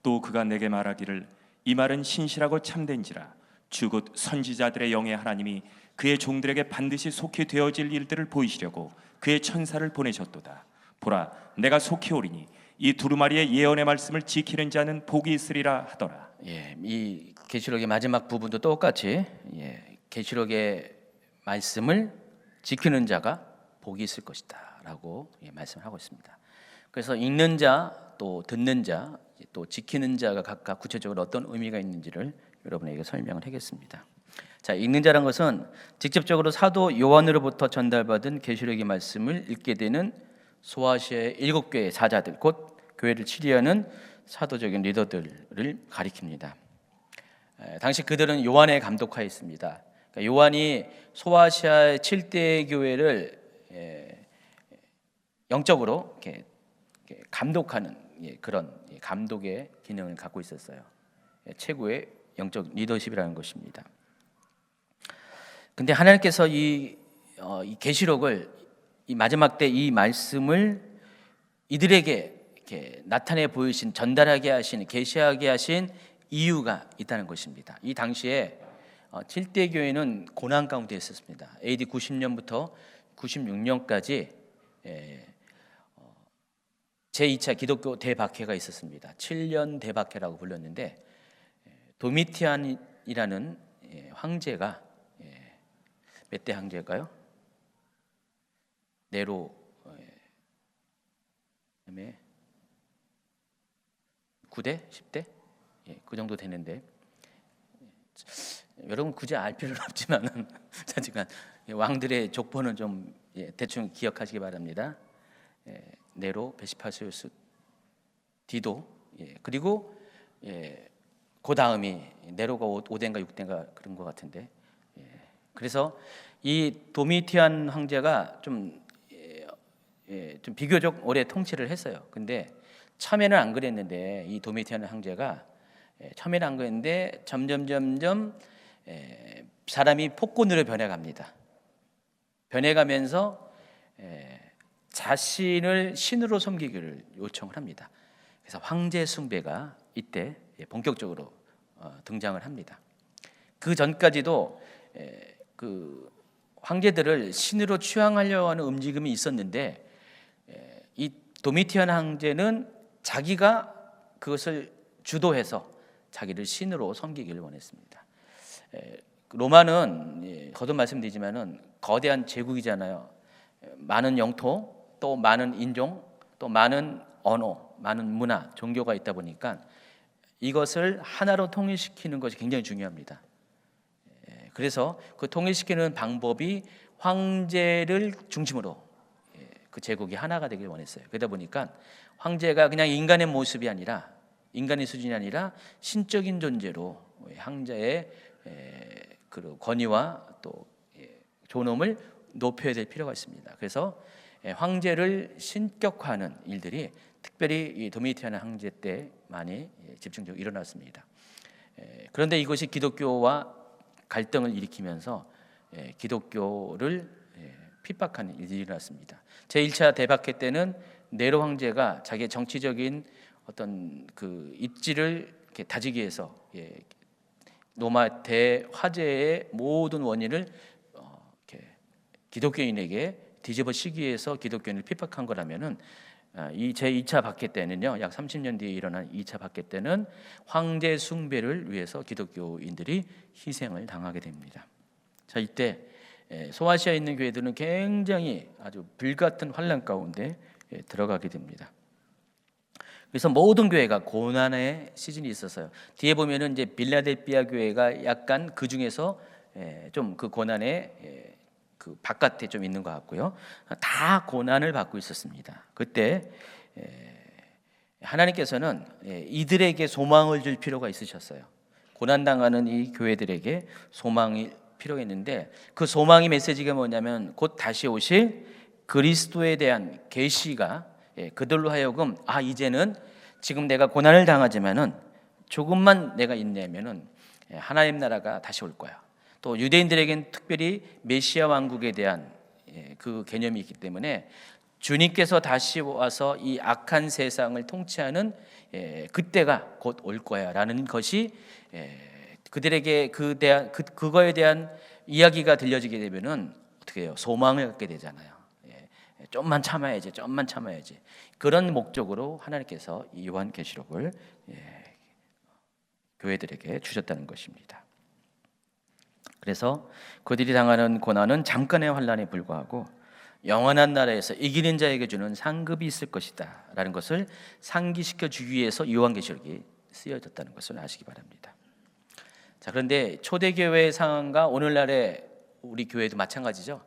또 그가 내게 말하기를 이 말은 신실하고 참된지라 주 곧 선지자들의 영의 하나님이 그의 종들에게 반드시 속히 되어질 일들을 보이시려고 그의 천사를 보내셨도다. 보라 내가 속히 오리니 이 두루마리의 예언의 말씀을 지키는 자는 복이 있으리라 하더라. 이 계시록의 마지막 부분도 똑같이 계시록의 말씀을 지키는 자가 복이 있을 것이다라고 말씀하고 있습니다. 그래서 읽는 자, 또 듣는 자, 또 지키는 자가 각각 구체적으로 어떤 의미가 있는지를 여러분에게 설명을 하겠습니다. 자, 읽는 자란 것은 직접적으로 사도 요한으로부터 전달받은 계시록의 말씀을 읽게 되는 소아시아의 7교회의 사자들, 곧 교회를 치리하는 사도적인 리더들을 가리킵니다. 당시 그들은 요한의 감독하에 있습니다. 그러니까 요한이 소아시아의 7대 교회를 영적으로 이렇게 감독하는 그런 감독의 기능을 갖고 있었어요. 최고의 영적 리더십이라는 것입니다. 근데 하나님께서 이 계시록을 이 마지막 때 이 말씀을 이들에게 이렇게 나타내 보이신, 전달하게 하신, 계시하게 하신 이유가 있다는 것입니다. 이 당시에 7대 교회는 고난 가운데 있었습니다. AD 90년부터 96년까지 제2차 기독교 대박해가 있었습니다. 7년 대박해라고 불렸는데 도미티안이라는 황제가 몇 대 황제일까요? 네로 그다음에 9대? 10대? 그 정도 되는데 여러분 굳이 알 필요는 없지만 잠깐 왕들의 족보는 좀 대충 기억하시기 바랍니다. 네로, 베시파시우스, 디도, 그리고 그 다음이 네로가 5대인가 6대인가 그런 것 같은데 그래서 이 도미티안 황제가 좀 비교적 오래 통치를 했어요. 근데 처음에는 안 그랬는데 이 도미티안 황제가 처음에는 안 그랬는데 점점 사람이 폭군으로 변해갑니다. 변해가면서 자신을 신으로 섬기기를 요청을 합니다. 그래서 황제 숭배가 이때 본격적으로 등장을 합니다. 그 전까지도 그 황제들을 신으로 취향하려고 하는 움직임이 있었는데 이 도미티안 황제는 자기가 그것을 주도해서 자기를 신으로 섬기기를 원했습니다. 로마는 거듭 말씀드리지만은 거대한 제국이잖아요. 많은 영토, 또 많은 인종, 또 많은 언어, 많은 문화, 종교가 있다 보니까 이것을 하나로 통일시키는 것이 굉장히 중요합니다. 그래서 그 통일시키는 방법이 황제를 중심으로 그 제국이 하나가 되길 원했어요. 그러다 보니까 황제가 그냥 인간의 모습이 아니라, 인간의 수준이 아니라 신적인 존재로 황제의 그 권위와 또 존엄을 높여야 될 필요가 있습니다. 그래서 황제를 신격화하는 일들이 특별히 이 도미티안 황제 때 많이 집중적으로 일어났습니다. 그런데 이것이 기독교와 갈등을 일으키면서 기독교를 핍박하는 일이 일어났습니다. 제1차 대박해 때는 네로 황제가 자기의 정치적인 어떤 그 입지를 이렇게 다지기 위해서 로마 대화재의 모든 원인을 이렇게 기독교인에게 뒤집어 씌기 위해서 기독교인을 핍박한 거라면은 이 제2차 박해 때는요, 약 30년 뒤에 일어난 2차 박해 때는 황제 숭배를 위해서 기독교인들이 희생을 당하게 됩니다. 자, 이때 소아시아에 있는 교회들은 굉장히 아주 불같은 환란 가운데 들어가게 됩니다. 그래서 모든 교회가 고난의 시즌이 있었어요. 뒤에 보면은 이제 빌라델피아 교회가 약간 그 중에서 좀 그 고난의 그 바깥에 좀 있는 것 같고요. 다 고난을 받고 있었습니다. 그때 하나님께서는 이들에게 소망을 줄 필요가 있으셨어요. 고난 당하는 이 교회들에게 소망이 필요했는데 그 소망의 메시지가 뭐냐면 곧 다시 오실 그리스도에 대한 계시가 그들로 하여금 이제는 지금 내가 고난을 당하지만은 조금만 내가 인내하면은 하나님 나라가 다시 올 거야. 또 유대인들에겐 특별히 메시아 왕국에 대한 그 개념이 있기 때문에 주님께서 다시 와서 이 악한 세상을 통치하는 그때가 곧 올 거야라는 것이 그들에게 그거에 대한 이야기가 들려지게 되면은 어떻게 해요? 소망을 갖게 되잖아요. 좀만 참아야지, 좀만 참아야지. 그런 목적으로 하나님께서 이 요한계시록을 교회들에게 주셨다는 것입니다. 그래서 그들이 당하는 고난은 잠깐의 환난에 불과하고 영원한 나라에서 이기는 자에게 주는 상급이 있을 것이다 라는 것을 상기시켜 주기 위해서 요한계시록이 쓰여졌다는 것을 아시기 바랍니다. 자, 그런데 초대교회의 상황과 오늘날의 우리 교회도 마찬가지죠.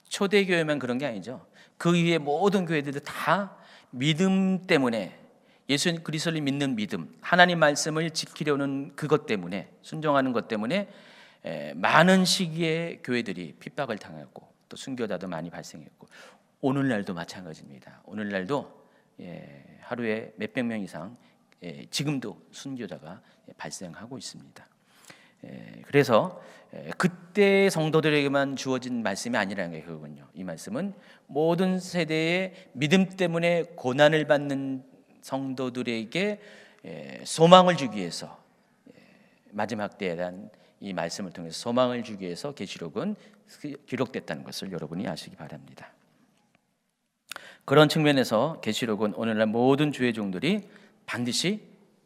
초대교회만 그런 게 아니죠. 그 위에 모든 교회들도 다 믿음 때문에, 예수 그리스도를 믿는 믿음, 하나님 말씀을 지키려는 그것 때문에, 순종하는 것 때문에 많은 시기에 교회들이 핍박을 당하고 또 순교자도 많이 발생했고 오늘날도 마찬가지입니다. 오늘날도 하루에 몇백 명 이상 지금도 순교자가 발생하고 있습니다. 그래서 그때 성도들에게만 주어진 말씀이 아니라는 게 그거군요. 이 말씀은 모든 세대의 믿음 때문에 고난을 받는 성도들에게 소망을 주기 위해서, 마지막 때에 대한 이 말씀을 통해서 소망을 주기 위해서 계시록은 기록됐다는 것을 여러분이 아시기 바랍니다. 그런 측면에서 계시록은 오늘날 모든 주의 종들이 반드시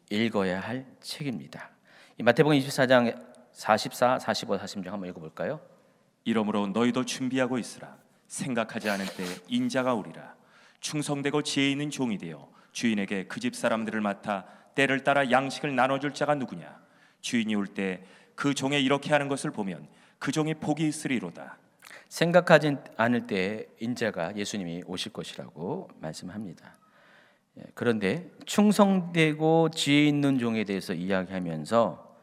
읽어야 할 책입니다. 이 마태복음 24장 44, 45, 46장 한번 읽어볼까요? 이러므로 너희도 준비하고 있으라. 생각하지 않을 때 인자가 오리라. 충성되고 지혜 있는 종이 되어 주인에게 그 집 사람들을 맡아 때를 따라 양식을 나눠줄 자가 누구냐? 주인이 올 때 그 종의 이렇게 하는 것을 보면 그 종이 복이 있으리로다. 생각하지 않을 때 인자가 예수님이 오실 것이라고 말씀합니다. 그런데 충성되고 지혜 있는 종에 대해서 이야기하면서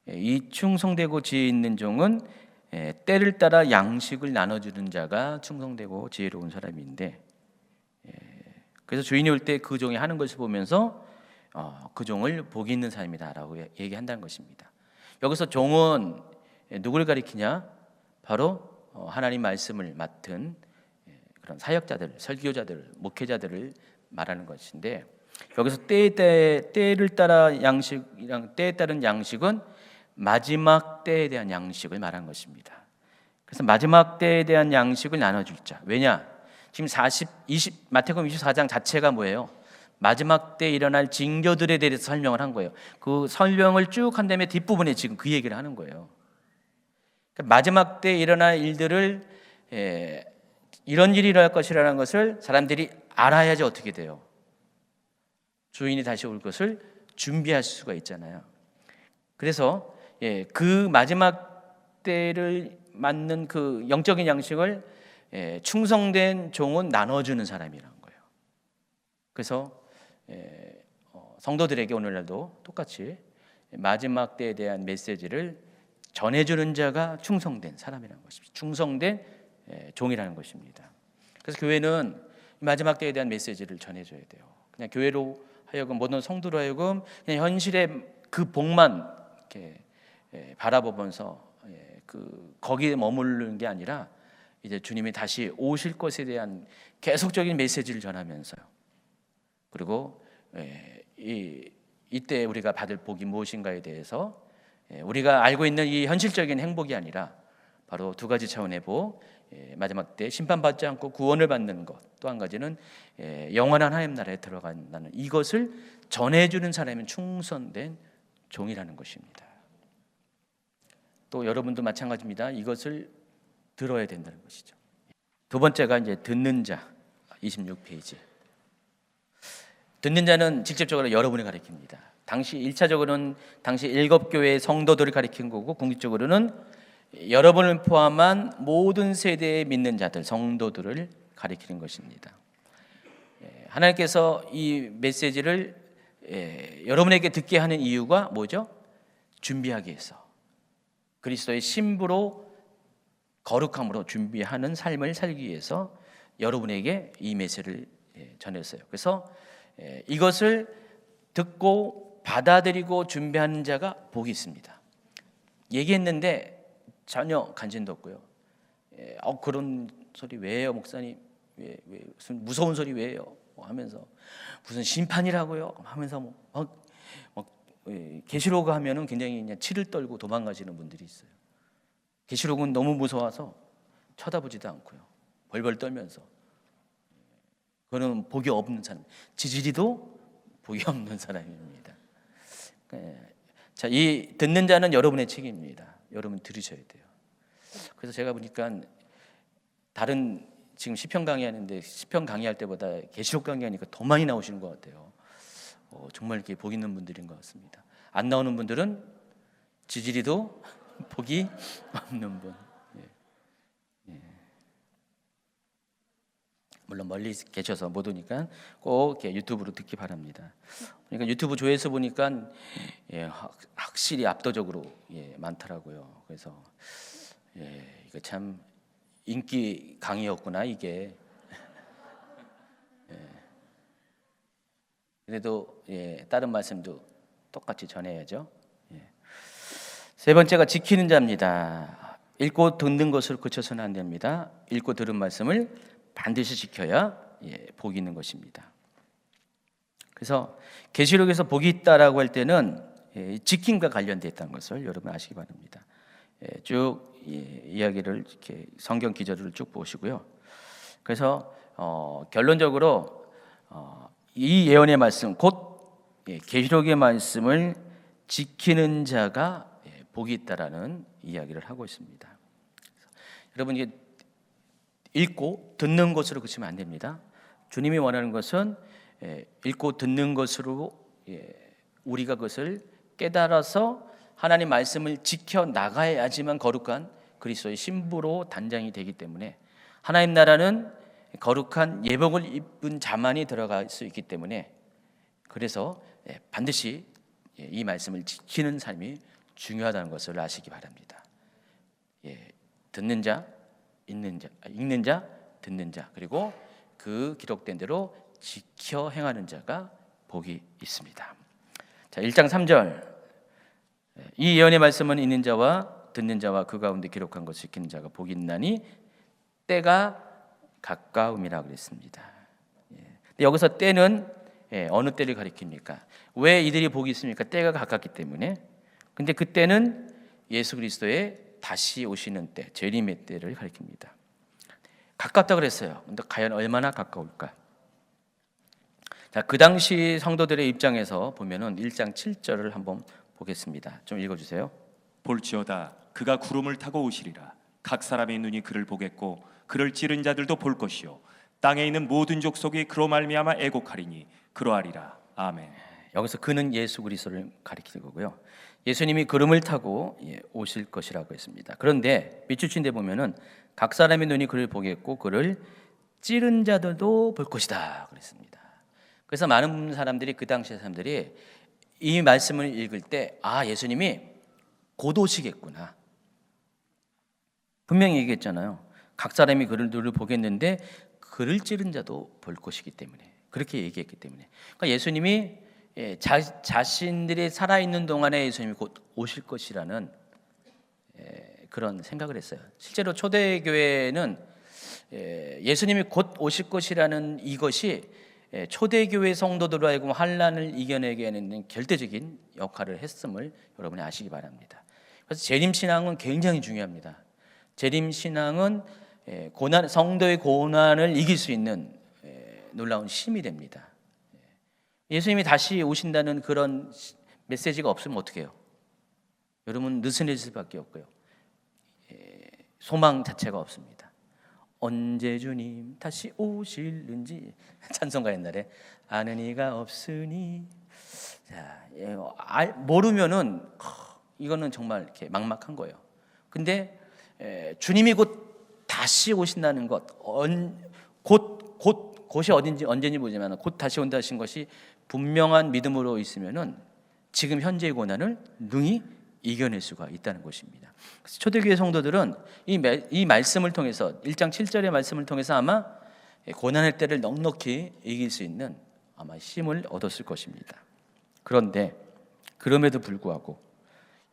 이 충성되고 지혜 있는 종은 때를 따라 양식을 나눠주는 자가 충성되고 지혜로운 사람인데, 그래서 주인이 올 때 그 종이 하는 것을 보면서 그 종을 복이 있는 사람이다라고 얘기한다는 것입니다. 여기서 종은 누구를 가리키냐? 바로 하나님 말씀을 맡은 그런 사역자들, 설교자들, 목회자들을 말하는 것인데, 여기서 때를 따라 양식이랑 때에 따른 양식은 마지막 때에 대한 양식을 말한 것입니다. 그래서 마지막 때에 대한 양식을 나눠줄 자. 왜냐? 지금 20 마태복음 24장 자체가 뭐예요? 마지막 때 일어날 징조들에 대해서 설명을 한 거예요. 그 설명을 쭉 한 다음에 뒷부분에 지금 그 얘기를 하는 거예요. 그러니까 마지막 때 일어날 일들을 이런 일이 일어날 것이라는 것을 사람들이 알아야지 어떻게 돼요? 주인이 다시 올 것을 준비할 수가 있잖아요. 그래서 그 마지막 때를 맞는 그 영적인 양식을 충성된 종은 나눠주는 사람이라는 거예요. 그래서 성도들에게 오늘날도 똑같이 마지막 때에 대한 메시지를 전해주는 자가 충성된 사람이라는 것입니다. 충성된 종이라는 것입니다. 그래서 교회는 마지막 때에 대한 메시지를 전해줘야 돼요. 그냥 교회로 하여금 모든 성도로 하여금 그냥 현실의 그 복만 이렇게 바라보면서 거기에 머무르는 게 아니라 이제 주님이 다시 오실 것에 대한 계속적인 메시지를 전하면서요. 그리고 이때 우리가 받을 복이 무엇인가에 대해서 우리가 알고 있는 이 현실적인 행복이 아니라 바로 두 가지 차원의 복, 마지막 때 심판받지 않고 구원을 받는 것, 또 한 가지는 영원한 하나님 나라에 들어간다는 이것을 전해주는 사람은 충성된 종이라는 것입니다. 또 여러분도 마찬가지입니다. 이것을 들어야 된다는 것이죠. 두 번째가 이제 듣는 자, 26페이지. 듣는 자는 직접적으로 여러분을 가리킵니다. 당시 1차적으로는 당시 7교회의 성도들을 가리킨 거고, 궁극적으로는 여러분을 포함한 모든 세대의 믿는 자들, 성도들을 가리키는 것입니다. 하나님께서 이 메시지를 여러분에게 듣게 하는 이유가 뭐죠? 준비하기 위해서, 그리스도의 신부로 거룩함으로 준비하는 삶을 살기 위해서 여러분에게 이 메시지를 전했어요. 그래서 이것을 듣고 받아들이고 준비하는 자가 복이 있습니다. 얘기했는데 전혀 관심도 없고요. 그런 소리 왜 해요, 목사님? 왜 무슨 무서운 소리 왜 해요? 하면서 무슨 심판이라고요? 하면서 계시록 하면은 굉장히 그냥 치를 떨고 도망가시는 분들이 있어요. 계시록은 너무 무서워서 쳐다보지도 않고요. 벌벌 떨면서. 그거는 복이 없는 사람. 지지리도 복이 없는 사람입니다. 자, 이 듣는 자는 여러분의 책임입니다. 여러분 들으셔야 돼요. 그래서 제가 보니까 다른 지금 시편 강의하는데 시편 강의할 때보다 계시록 강의하니까 더 많이 나오시는 것 같아요. 정말 이렇게 복 있는 분들인 것 같습니다. 안 나오는 분들은 지지리도 복이 없는 분. 물론 멀리 계셔서 못 오니까 꼭 유튜브로 듣기 바랍니다. 그러니까 유튜브 조회수 보니까 확실히 압도적으로 많더라고요. 그래서 이거 참 인기 강의였구나 이게. 그래도 다른 말씀도 똑같이 전해야죠. 세 번째가 지키는 자입니다. 읽고 듣는 것을 그쳐서는 안 됩니다. 읽고 들은 말씀을 반드시 지켜야 복이 있는 것입니다. 그래서 계시록에서 복이 있다라고 할 때는 지킴과 관련되어 있다는 것을 여러분 아시기 바랍니다. 쭉 이야기를 이렇게 성경 기저를 쭉 보시고요. 그래서 결론적으로 이 예언의 말씀, 곧 계시록의 말씀을 지키는 자가 복이 있다라는 이야기를 하고 있습니다. 여러분 이게 읽고 듣는 것으로 그치면 안 됩니다. 주님이 원하는 것은 읽고 듣는 것으로 우리가 그것을 깨달아서 하나님 말씀을 지켜 나가야지만 거룩한 그리스도의 신부로 단장이 되기 때문에, 하나님 나라는 거룩한 예복을 입은 자만이 들어갈 수 있기 때문에, 그래서 반드시 이 말씀을 지키는 삶이 중요하다는 것을 아시기 바랍니다. 듣는 자, 읽는 자, 듣는 자, 그리고 그 기록된 대로 지켜 행하는 자가 복이 있습니다. 자, 1장 3절. 이 예언의 말씀은 읽는 자와 듣는 자와 그 가운데 기록한 것을 지키는 자가 복이 있나니 때가 가까움이라 그랬습니다. 여기서 때는 어느 때를 가리킵니까? 왜 이들이 복이 있습니까? 때가 가깝기 때문에. 근데 그 때는 예수 그리스도의 다시 오시는 때, 재림의 때를 가리킵니다. 가깝다 그랬어요. 근데 과연 얼마나 가까울까? 자, 그 당시 성도들의 입장에서 보면은 1장 7절을 한번 보겠습니다. 좀 읽어주세요. 볼지어다 그가 구름을 타고 오시리라. 각 사람의 눈이 그를 보겠고 그를 찌른 자들도 볼 것이요 땅에 있는 모든 족속이 그로 말미암아 애곡하리니 그러하리라. 아멘. 여기서 그는 예수 그리스도를 가리키는 거고요. 예수님이 구름을 타고 오실 것이라고 했습니다. 그런데 밑줄친데 보면은 각 사람의 눈이 그를 보겠고 그를 찌른 자들도 볼 것이다 그랬습니다. 그래서 많은 사람들이, 그 당시의 사람들이 이 말씀을 읽을 때 예수님이 곧 오시겠구나. 분명히 얘기했잖아요. 각 사람이 그를 보겠는데 그를 찌른 자도 볼 것이기 때문에, 그렇게 얘기했기 때문에. 그러니까 예수님이 자신들이 살아있는 동안에 예수님이 곧 오실 것이라는 그런 생각을 했어요. 실제로 초대교회는 예수님이 곧 오실 것이라는 이것이 초대교회 성도들로 하여금 환난을 이겨내게 하는 결대적인 역할을 했음을 여러분이 아시기 바랍니다. 그래서 재림신앙은 굉장히 중요합니다. 재림신앙은 성도의 고난을 이길 수 있는 놀라운 힘이 됩니다. 예수님이 다시 오신다는 그런 메시지가 없으면 어떻게 해요? 여러분 느슨해질 수밖에 없고요. 소망 자체가 없습니다. 언제 주님 다시 오실는지 찬송가 옛날에 아는 이가 없으니. 자, 모르면은 이거는 정말 이렇게 막막한 거예요. 근데 주님이 곧 다시 오신다는 것, 곧이 어딘지 언제인지 모르지만 곧 다시 온다신 것이 분명한 믿음으로 있으면은 지금 현재의 고난을 능히 이겨낼 수가 있다는 것입니다. 그래서 초대교회 성도들은 이 말씀을 통해서 1장 7절의 말씀을 통해서 아마 고난의 때를 넉넉히 이길 수 있는 아마 힘을 얻었을 것입니다. 그런데 그럼에도 불구하고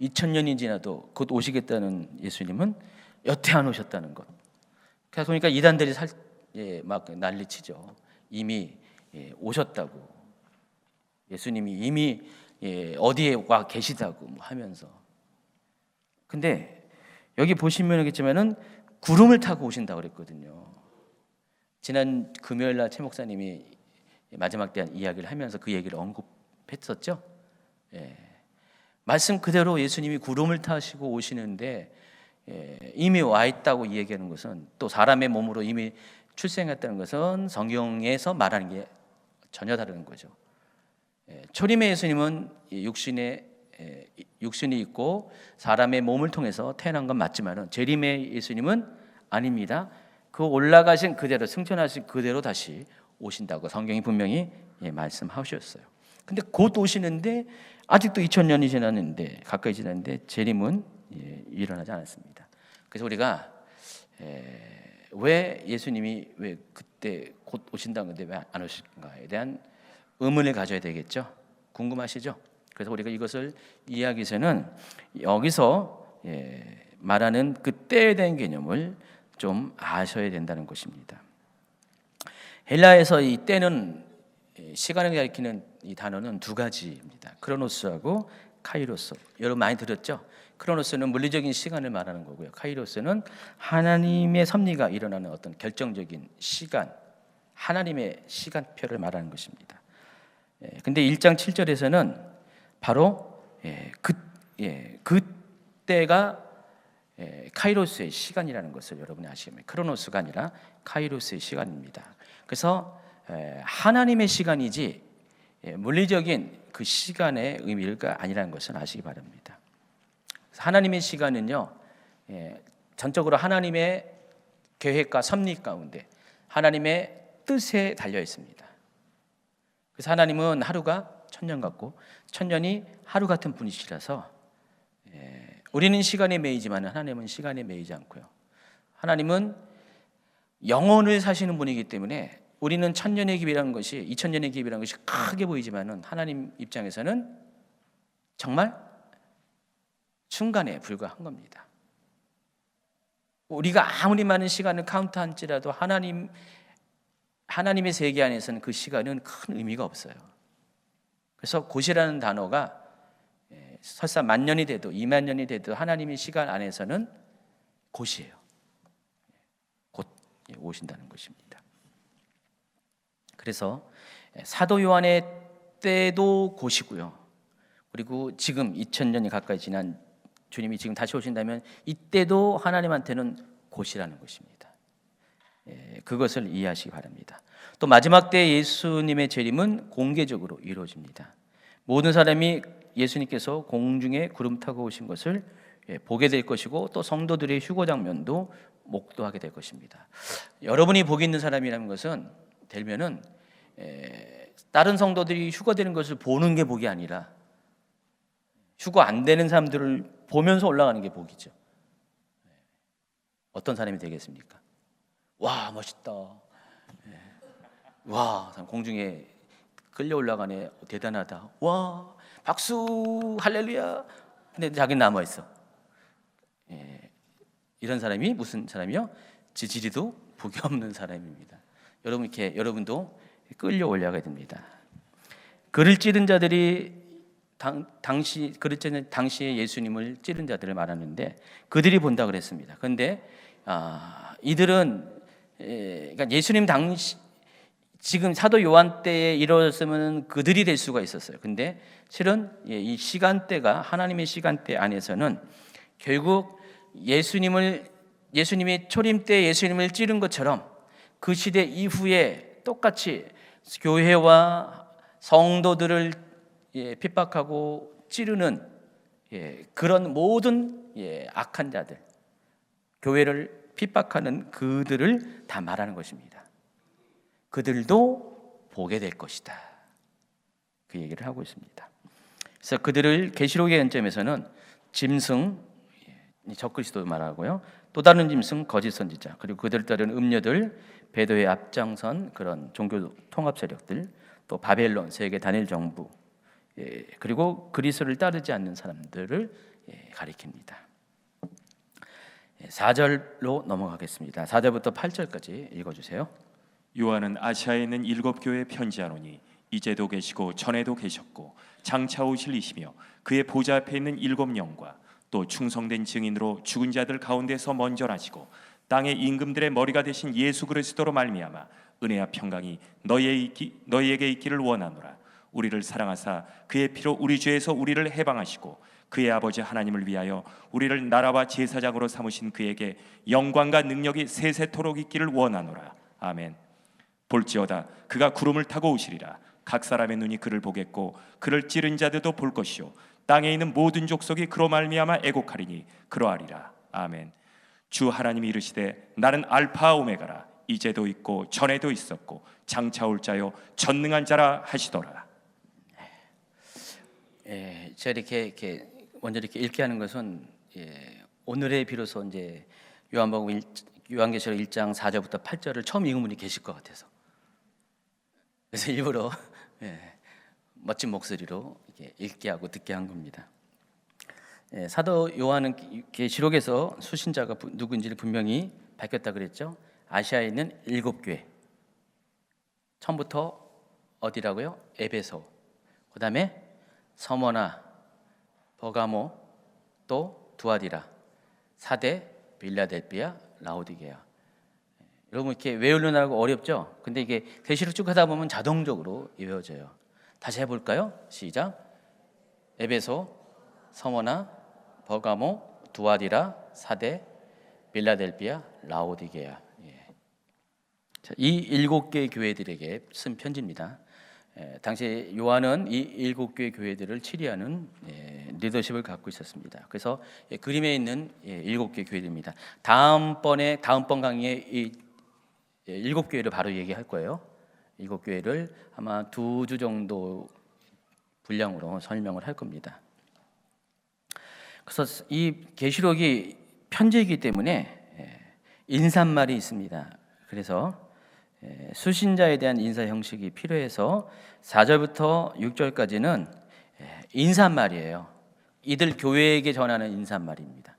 2000년이 지나도 곧 오시겠다는 예수님은 여태 안 오셨다는 것. 그래서 보니까 이단들이 막 난리치죠. 이미 오셨다고, 예수님이 이미 어디에 와 계시다고 하면서. 근데 여기 보시면 알겠지만은 구름을 타고 오신다고 그랬거든요. 지난 금요일 날 최 목사님이 마지막 대한 이야기를 하면서 그 얘기를 언급했었죠. 말씀 그대로 예수님이 구름을 타시고 오시는데 이미 와 있다고 얘기하는 것은, 또 사람의 몸으로 이미 출생했다는 것은 성경에서 말하는 게 전혀 다른 거죠. 초림의 예수님은 육신이 있고 사람의 몸을 통해서 태어난 건 맞지만은 재림의 예수님은 아닙니다. 그 올라가신 그대로, 승천하신 그대로 다시 오신다고 성경이 분명히 말씀하셨어요. 근데 곧 오시는데 아직도 2000년이 지났는데, 가까이 지났는데 재림은 일어나지 않았습니다. 그래서 우리가 왜 예수님이 왜 그때 곧 오신다는 건데 왜 안 오실까에 대한 의문을 가져야 되겠죠. 궁금하시죠? 그래서 우리가 이것을 이해하기 전에는 여기서 말하는 그 때에 대한 개념을 좀 아셔야 된다는 것입니다. 헬라에서 이 때는, 시간을 가리키는 이 단어는 두 가지입니다. 크로노스하고 카이로스. 여러분 많이 들었죠? 크로노스는 물리적인 시간을 말하는 거고요. 카이로스는 하나님의 섭리가 일어나는 어떤 결정적인 시간, 하나님의 시간표를 말하는 것입니다. 근데 1장 7절에서는 바로 그때가 카이로스의 시간이라는 것을 여러분이 아시겠네요. 크로노스가 아니라 카이로스의 시간입니다. 그래서 하나님의 시간이지 물리적인 그 시간의 의미가 아니라는 것을 아시기 바랍니다. 하나님의 시간은요, 전적으로 하나님의 계획과 섭리 가운데 하나님의 뜻에 달려 있습니다. 그래서 하나님은 하루가 천년 같고 천년이 하루 같은 분이시라서 우리는 시간에 매이지만 하나님은 시간에 매이지 않고요. 하나님은 영원을 사시는 분이기 때문에 우리는 천년의 기이라는 것이, 2000년의 기이라는 것이 크게 보이지만은 하나님 입장에서는 정말 순간에 불과한 겁니다. 우리가 아무리 많은 시간을 카운트할지라도 하나님의 세계 안에서는 그 시간은 큰 의미가 없어요. 그래서 곧이라는 단어가 설사 10,000년이 돼도 20,000년이 돼도 하나님의 시간 안에서는 곧이에요. 곧 오신다는 것입니다. 그래서 사도 요한의 때도 곧이고요. 그리고 지금 2000년이 가까이 지난 주님이 지금 다시 오신다면 이때도 하나님한테는 곧이라는 것입니다. 그것을 이해하시기 바랍니다. 또 마지막 때 예수님의 재림은 공개적으로 이루어집니다. 모든 사람이 예수님께서 공중에 구름 타고 오신 것을 보게 될 것이고 또 성도들의 휴거 장면도 목도하게 될 것입니다. 여러분이 복이 있는 사람이라는 것은 되면은 다른 성도들이 휴거되는 것을 보는 게 복이 아니라 휴거 안 되는 사람들을 보면서 올라가는 게 복이죠. 어떤 사람이 되겠습니까? 와, 멋있다. 와, 공중에 끌려 올라가네. 대단하다. 와, 박수, 할렐루야. 근데 자기는 남아 있어. 이런 사람이 무슨 사람이요? 지지리도 복이 없는 사람입니다. 여러분도 끌려 올라가야 됩니다. 그를 찌른 자들이 당시에 예수님을 찌른 자들을 말하는데 그들이 본다 그랬습니다. 그런데 이들은 그러니까 예수님 당시 지금 사도 요한 때에 이루어졌으면 그들이 될 수가 있었어요. 근데 실은 이 시간대가 하나님의 시간대 안에서는 결국 예수님의 초림 때 예수님을 찌른 것처럼 그 시대 이후에 똑같이 교회와 성도들을 핍박하고 찌르는 그런 모든 악한 자들, 교회를 핍박하는 그들을 다 말하는 것입니다. 그들도 보게 될 것이다. 그 얘기를 하고 있습니다. 그래서 그들을 계시록의 관점에서는 짐승, 적그리스도 말하고요. 또 다른 짐승, 거짓 선지자, 그리고 그들 따르는 음녀들, 배도의 앞장선 그런 종교 통합 세력들, 또 바벨론, 세계 단일 정부, 그리고 그리스도를 따르지 않는 사람들을 가리킵니다. 4절로 넘어가겠습니다. 4절부터 8절까지 읽어주세요. 요한은 아시아에 있는 7 교회에 편지하노니 이제도 계시고 전에도 계셨고 장차 오실 이시며 그의 보좌 앞에 있는 7 영과 또 충성된 증인으로 죽은 자들 가운데서 먼저 나시고 땅의 임금들의 머리가 되신 예수 그리스도로 말미암아 은혜와 평강이 너희에게 있기를 원하노라. 우리를 사랑하사 그의 피로 우리 죄에서 우리를 해방하시고 그의 아버지 하나님을 위하여 우리를 나라와 제사장으로 삼으신 그에게 영광과 능력이 세세토록 있기를 원하노라. 아멘. 볼지어다 그가 구름을 타고 오시리라. 각 사람의 눈이 그를 보겠고 그를 찌른 자들도 볼 것이요 땅에 있는 모든 족속이 그로 말미암아 애곡하리니 그러하리라. 아멘. 주 하나님이 이르시되 나는 알파와 오메가라. 이제도 있고 전에도 있었고 장차 올 자요 전능한 자라 하시더라. 제가 이렇게 먼저 이렇게 읽게 하는 것은 오늘의 비로소 이제 요한계시록 1장 4절부터 8절을 처음 읽은 분이 계실 것 같아서 그래서 일부러 멋진 목소리로 이렇게 읽게 하고 듣게 한 겁니다. 사도 요한은 계시록에서 수신자가 누구인지를 분명히 밝혔다 그랬죠. 아시아에 있는 7 교회. 처음부터 어디라고요? 에베소. 그다음에 서머나, 버가모, 또 두아디라, 사대, 빌라델비아, 라오디게아. 여러분 이렇게 외우려고 어렵죠? 근데 이게 계시록 쭉 하다 보면 자동적으로 외워져요. 다시 해볼까요? 시작. 에베소, 서머나, 버가모, 두아디라, 사대, 빌라델비아, 라오디게아. 이 7개의 교회들에게 쓴 편지입니다. 당시 요한은 이 7개의 교회들을 치리하는 리더십을 갖고 있었습니다. 그래서 그림에 있는 7개의 교회들입니다. 다음번 강의에 이 7교회를 바로 얘기할 거예요. 7교회를 아마 2주 정도 분량으로 설명을 할 겁니다. 그래서 이 계시록이 편지이기 때문에 인사말이 있습니다. 그래서 수신자에 대한 인사 형식이 필요해서 4절부터 6절까지는 인사말이에요. 이들 교회에게 전하는 인사말입니다.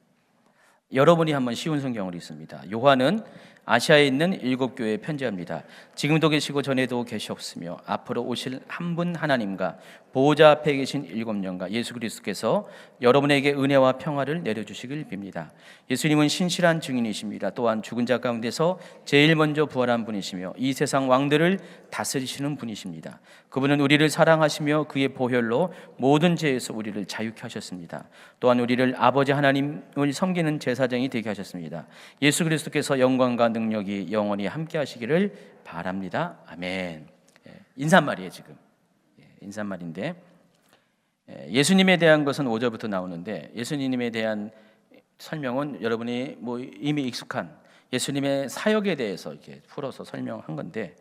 여러분이 한번 쉬운 성경을 읽습니다. 요한은 아시아에 있는 7교회에 편지합니다. 지금도 계시고 전에도 계셨으며 앞으로 오실 한 분 하나님과 보호자 앞에 계신 7영과 예수 그리스도께서 여러분에게 은혜와 평화를 내려주시길 빕니다. 예수님은 신실한 증인이십니다. 또한 죽은 자 가운데서 제일 먼저 부활한 분이시며 이 세상 왕들을 다스리시는 분이십니다. 그분은 우리를 사랑하시며 그의 보혈로 모든 죄에서 우리를 자유케 하셨습니다. 또한 우리를 아버지 하나님을 섬기는 제사장이 되게 하셨습니다. 예수 그리스도께서 영광과 능력이 영원히 함께 하시기를 바랍니다. 아멘. 인사말이에요 지금. 인사말인데 예수님에 대한 것은 5절부터 나오는데 예수님에 대한 설명은 여러분이 뭐 이미 익숙한 예수님의 사역에 대해서 이렇게 풀어서 설명한 건데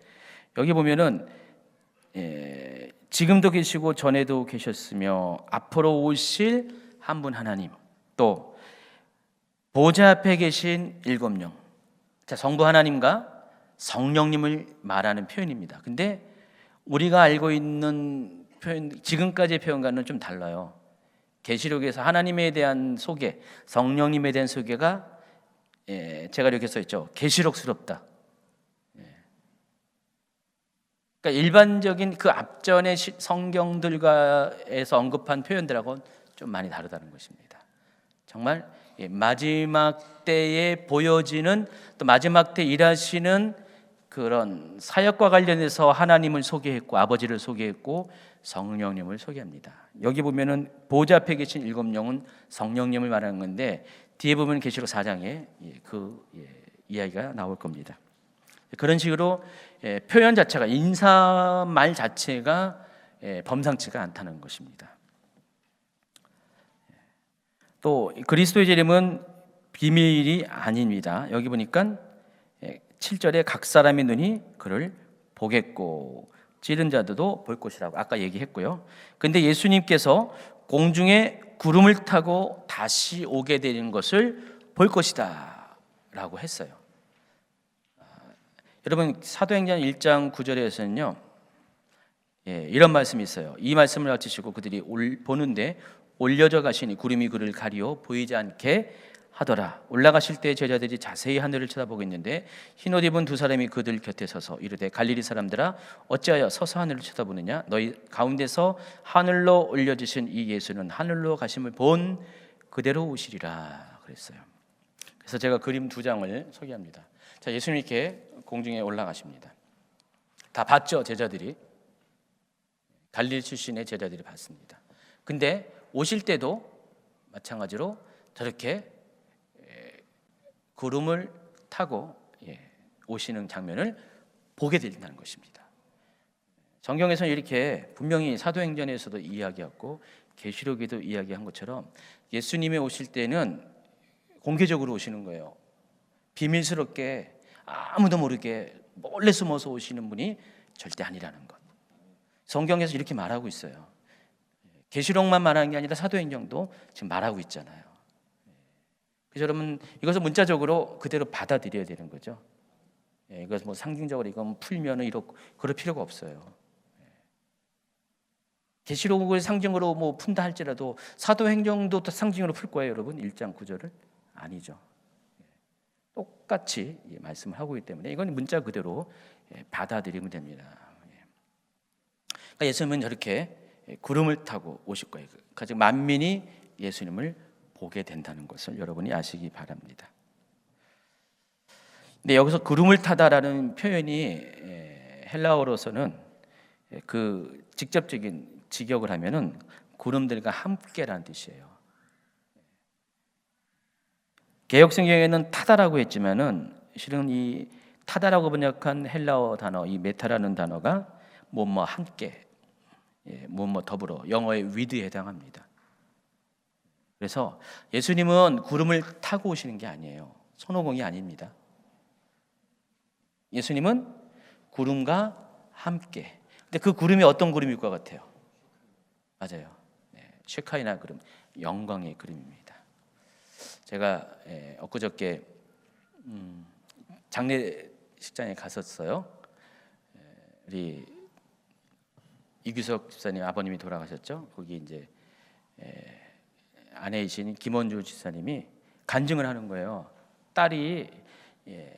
여기 보면은 지금도 계시고 전에도 계셨으며 앞으로 오실 한 분 하나님 또 보좌 앞에 계신 7영 자, 성부 하나님과 성령님을 말하는 표현입니다. 근데 우리가 알고 있는 표현 지금까지의 표현과는 좀 달라요. 계시록에서 하나님에 대한 소개, 성령님에 대한 소개가 제가 이렇게 써 있죠. 계시록스럽다. 그러니까 일반적인 그 앞전의 성경들과에서 언급한 표현들하고는 좀 많이 다르다는 것입니다. 정말 마지막 때에 보여지는 또 마지막 때 일하시는 그런 사역과 관련해서 하나님을 소개했고 아버지를 소개했고 성령님을 소개합니다. 여기 보면은 보좌 앞에 계신 7영은 성령님을 말하는 건데 뒤에 보면 계시록 4장에 그 이야기가 나올 겁니다. 그런 식으로 표현 자체가 인사말 자체가 범상치가 않다는 것입니다. 또 그리스도의 재림은 비밀이 아닙니다. 여기 보니까 7절에 각 사람의 눈이 그를 보겠고 찌른 자들도 볼 것이라고 아까 얘기했고요. 근데 예수님께서 공중에 구름을 타고 다시 오게 되는 것을 볼 것이다 라고 했어요. 여러분 사도행전 1장 9절에서는요 이런 말씀이 있어요. 이 말씀을 마치시고 그들이 보는데 올려져 가시니 구름이 그를 가리어 보이지 않게 하더라. 올라가실 때 제자들이 자세히 하늘을 쳐다보고 있는데 흰옷 입은 두 사람이 그들 곁에 서서 이르되 갈릴리 사람들아 어찌하여 서서 하늘을 쳐다보느냐 너희 가운데서 하늘로 올려지신 이 예수는 하늘로 가심을 본 그대로 오시리라 그랬어요. 그래서 제가 그림 2장을 소개합니다. 자, 예수님 이렇게 공중에 올라가십니다. 다 봤죠, 제자들이. 갈릴리 출신의 제자들이 봤습니다. 근데 오실 때도 마찬가지로 저렇게 구름을 타고 오시는 장면을 보게 된다는 것입니다. 성경에서는 이렇게 분명히 사도행전에서도 이야기했고 계시록에도 이야기한 것처럼 예수님이 오실 때는 공개적으로 오시는 거예요. 비밀스럽게 아무도 모르게 몰래 숨어서 오시는 분이 절대 아니라는 것. 성경에서 이렇게 말하고 있어요. 계시록만 말하는 게 아니라 사도행전도 지금 말하고 있잖아요. 그래서 여러분 이것을 문자적으로 그대로 받아들여야 되는 거죠. 이것 뭐 상징적으로 이건 풀면은 이렇고 그럴 필요가 없어요. 계시록을 상징으로 뭐 푼다 할지라도 사도행전도 또 상징으로 풀 거예요, 여러분. 1장 9절을 아니죠. 똑같이 말씀을 하고 있기 때문에 이건 문자 그대로 받아들이면 됩니다. 그러니까 예수님은 저렇게 구름을 타고 오실 거예요. 가장 만민이 예수님을 보게 된다는 것을 여러분이 아시기 바랍니다. 근데 여기서 구름을 타다라는 표현이 헬라어로서는 그 직접적인 직역을 하면은 구름들과 함께라는 뜻이에요. 개역성경에는 타다라고 했지만은 실은 이 타다라고 번역한 헬라어 단어 이 메타라는 단어가 뭐뭐 함께, 뭐뭐 더불어 영어의 with에 해당합니다. 그래서 예수님은 구름을 타고 오시는 게 아니에요. 손오공이 아닙니다. 예수님은 구름과 함께. 근데 그 구름이 어떤 구름일 것 같아요? 맞아요. 쉐카이나 구름, 영광의 구름입니다. 제가 엊그저께 장례식장에 갔었어요. 우리 이규석 집사님 아버님이 돌아가셨죠. 거기 이제 아내이신 김원주 집사님이 간증을 하는 거예요. 딸이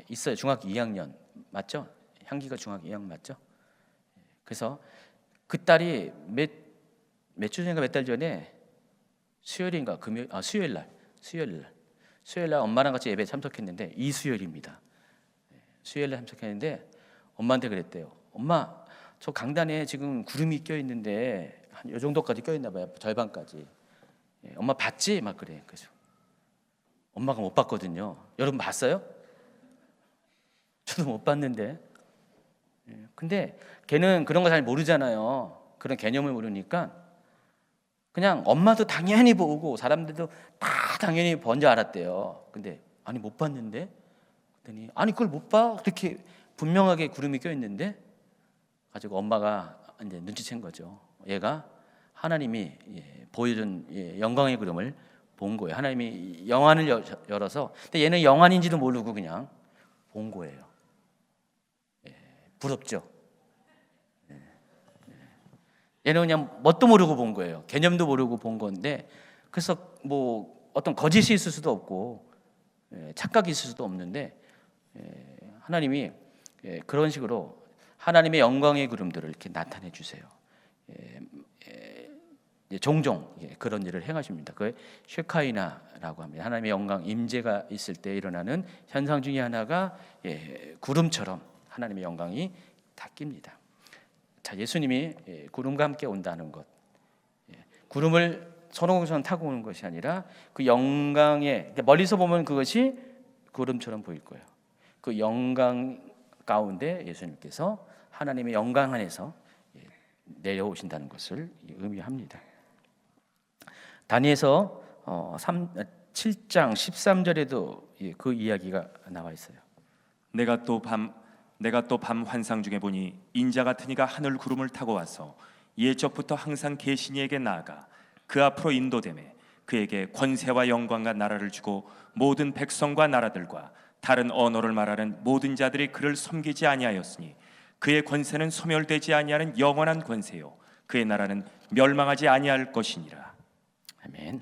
있어요. 중학교 2학년 맞죠? 향기가 중학교 2학년 맞죠? 그래서 그 딸이 몇 주 전인가 몇 달 전에 수요일인가 수요일 날 엄마랑 같이 예배 참석했는데 이 수요일입니다. 수요일 날 참석했는데 엄마한테 그랬대요. 엄마, 저 강단에 지금 구름이 껴 있는데 한 요 정도까지 껴 있나 봐요. 절반까지. 엄마 봤지? 막 그래. 그래서 엄마가 못 봤거든요. 여러분 봤어요? 저도 못 봤는데. 근데 걔는 그런 거 잘 모르잖아요. 그런 개념을 모르니까 그냥 엄마도 당연히 보고 사람들도 다 당연히 본 줄 알았대요. 근데 아니 못 봤는데? 그랬더니 아니 그걸 못 봐? 그렇게 분명하게 구름이 껴 있는데 가지고 엄마가 이제 눈치챈 거죠. 얘가 하나님이 보여준 영광의 구름을 본 거예요. 하나님이 영안을 열어서, 근데 얘는 영안인지도 모르고 그냥 본 거예요. 부럽죠. 얘는 그냥 뭣도 모르고 본 거예요. 개념도 모르고 본 건데, 그래서 뭐 어떤 거짓이 있을 수도 없고 착각이 있을 수도 없는데 하나님이 그런 식으로 하나님의 영광의 구름들을 이렇게 나타내 주세요. 종종 그런 일을 행하십니다. 그 쉐카이나라고 합니다. 하나님의 영광 임재가 있을 때 일어나는 현상 중에 하나가 구름처럼 하나님의 영광이 다 낍니다. 자, 예수님이 구름과 함께 온다는 것, 구름을 선홍선 타고 오는 것이 아니라 그 영광에, 멀리서 보면 그것이 구름처럼 보일 거예요. 그 영광 가운데 예수님께서 하나님의 영광 안에서 내려오신다는 것을 의미합니다. 다니엘서 7장 13절에도 그 이야기가 나와 있어요. 내가 또 밤 환상 중에 보니 인자 같은 이가 하늘 구름을 타고 와서 예적부터 항상 계신 이에게 나아가 그 앞으로 인도되매 그에게 권세와 영광과 나라를 주고 모든 백성과 나라들과 다른 언어를 말하는 모든 자들이 그를 섬기지 아니하였으니 그의 권세는 소멸되지 아니하는 영원한 권세요 그의 나라는 멸망하지 아니할 것이니라. 아멘.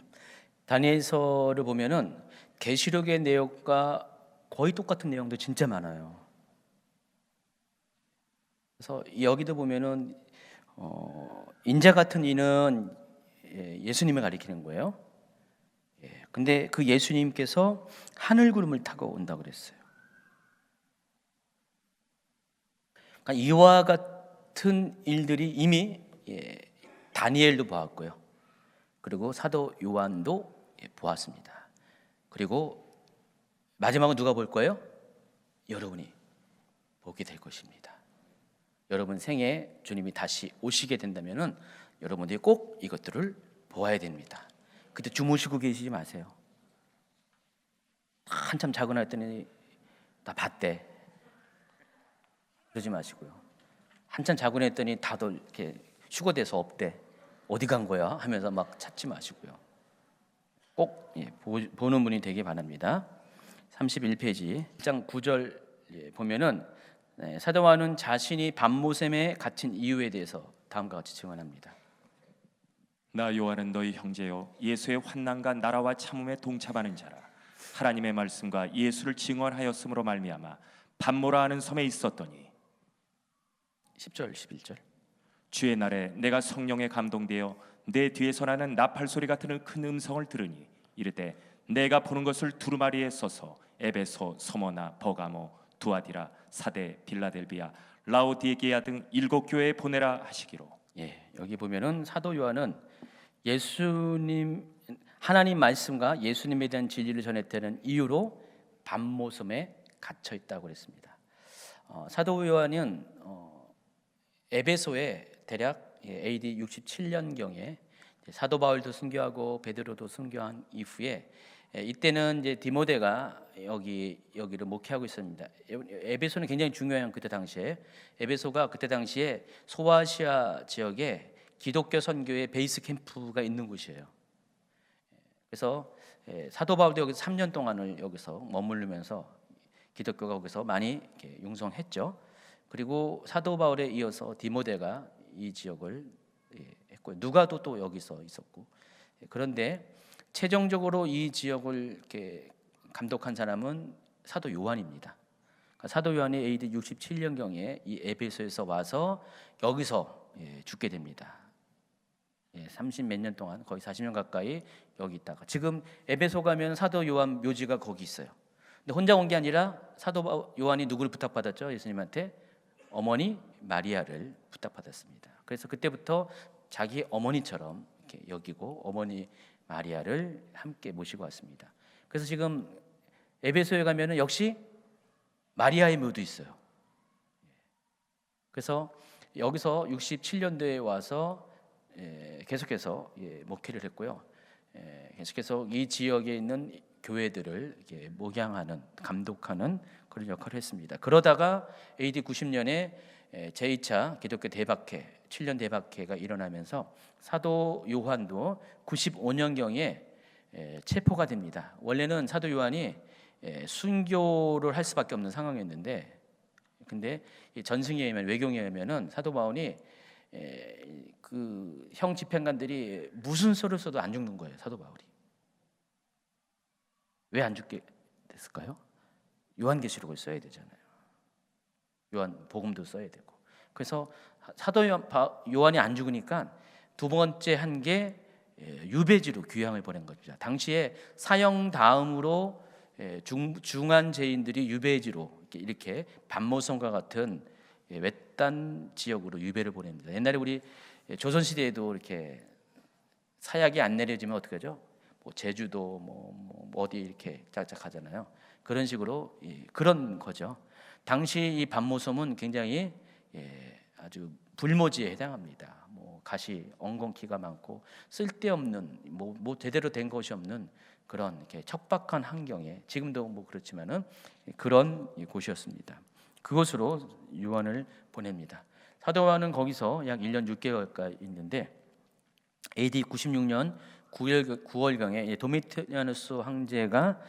다니엘서를 보면은 계시록의 내용과 거의 똑같은 내용도 진짜 많아요. 그래서 여기도 보면은 인자 같은 이는 예수님을 가리키는 거예요. 근데 그 예수님께서 하늘 구름을 타고 온다고 그랬어요. 그러니까 이와 같은 일들이 이미 다니엘도 보았고요. 그리고 사도 요한도 보았습니다. 그리고 마지막은 누가 볼 거예요? 여러분이 보게 될 것입니다. 여러분 생에 주님이 다시 오시게 된다면은 여러분들이 꼭 이것들을 보아야 됩니다. 그때 주무시고 계시지 마세요. 한참 자고 났더니 나 봤대. 그러지 마시고요. 한참 자고 났더니 다들 이렇게 휴거돼서 없대. 어디 간 거야? 하면서 막 찾지 마시고요. 꼭 보는 분이 되길 바랍니다. 31페이지 1장 9절 보면은 사도 요한은 자신이 밤모샘에 갇힌 이유에 대해서 다음과 같이 증언합니다. 나 요한은 너희 형제요 예수의 환난과 나라와 참음에 동참하는 자라. 하나님의 말씀과 예수를 증언하였으므로 말미암아 밤모라 하는 섬에 있었더니 10절 11절 주의 날에 내가 성령에 감동되어 내 뒤에서 나는 나팔 소리 같은 큰 음성을 들으니 이르되 내가 보는 것을 두루마리에 써서 에베소, 서머나, 버가모, 두아디라, 사데, 빌라델비아, 라오디게아 등 7교회에 보내라 하시기로. 여기 보면은 사도 요한은 예수님 하나님 말씀과 예수님에 대한 진리를 전했다는 이유로 밤모섬에 갇혀 있다고 그랬습니다. 사도 요한은 에베소에 대략 AD 67년경에 사도 바울도 순교하고 베드로도 순교한 이후에 이때는 이제 디모데가 여기를 목회하고 있습니다. 에베소는 굉장히 중요한 그때 당시에 에베소가 그때 당시에 소아시아 지역에 기독교 선교의 베이스 캠프가 있는 곳이에요. 그래서 사도 바울도 여기서 3년 동안을 여기서 머무르면서 기독교가 거기서 많이 이렇게 융성했죠. 그리고 사도 바울에 이어서 디모데가 이 지역을 했고 누가도 또 여기서 있었고 그런데 최종적으로 이 지역을 이렇게 감독한 사람은 사도 요한입니다. 그러니까 사도 요한이 AD 67년경에 이 에베소에서 와서 여기서 죽게 됩니다. 30 몇 년 동안 거의 40년 가까이 여기 있다가 지금 에베소 가면 사도 요한 묘지가 거기 있어요. 근데 혼자 온 게 아니라 사도 요한이 누구를 부탁받았죠? 예수님한테 어머니 마리아를 부탁받았습니다. 그래서 그때부터 자기 어머니처럼 이렇게 여기고 어머니 마리아를 함께 모시고 왔습니다. 그래서 지금 에베소에 가면은 역시 마리아의 묘도 있어요. 그래서 여기서 67년도에 와서 계속해서 목회를 했고요. 계속해서 이 지역에 있는 교회들을 이렇게 목양하는, 감독하는 그런 역할을 했습니다. 그러다가 AD 90년에 제2차 기독교 대박해, 7년 대박해가 일어나면서 사도 요한도 95년경에 체포가 됩니다. 원래는 사도 요한이 순교를 할 수밖에 없는 상황이었는데, 근데 전승에 의하면, 외경에 의하면은 사도 바울이 그 형 집행관들이 무슨 소리를 써도 안 죽는 거예요. 사도 바울이 왜 안 죽게 됐을까요? 요한계시록을 써야 되잖아요. 요한 복음도 써야 되고. 그래서 사도 요한이 안 죽으니까 두 번째 한 게 유배지로 귀향을 보낸 겁니다. 당시에 사형 다음으로 중한 죄인들이 유배지로 이렇게 반모섬과 같은 외딴 지역으로 유배를 보냅니다. 옛날에 우리 조선 시대에도 이렇게 사약이 안 내려지면 어떻게 하죠? 뭐 제주도 뭐 어디 이렇게 짝짝 하잖아요. 그런 식으로 그런 거죠. 당시 이 반모섬은 굉장히 아주 불모지에 해당합니다. 뭐 가시 엉겅퀴가 많고 쓸데없는 뭐 제대로 된 것이 없는 그런 이렇게 척박한 환경에, 지금도 뭐 그렇지만은 그런 곳이었습니다. 그곳으로 요한을 보냅니다. 사도 요한은 거기서 약 1년 6개월까지 있는데 AD 96년 9월경에 도미티아누스 황제가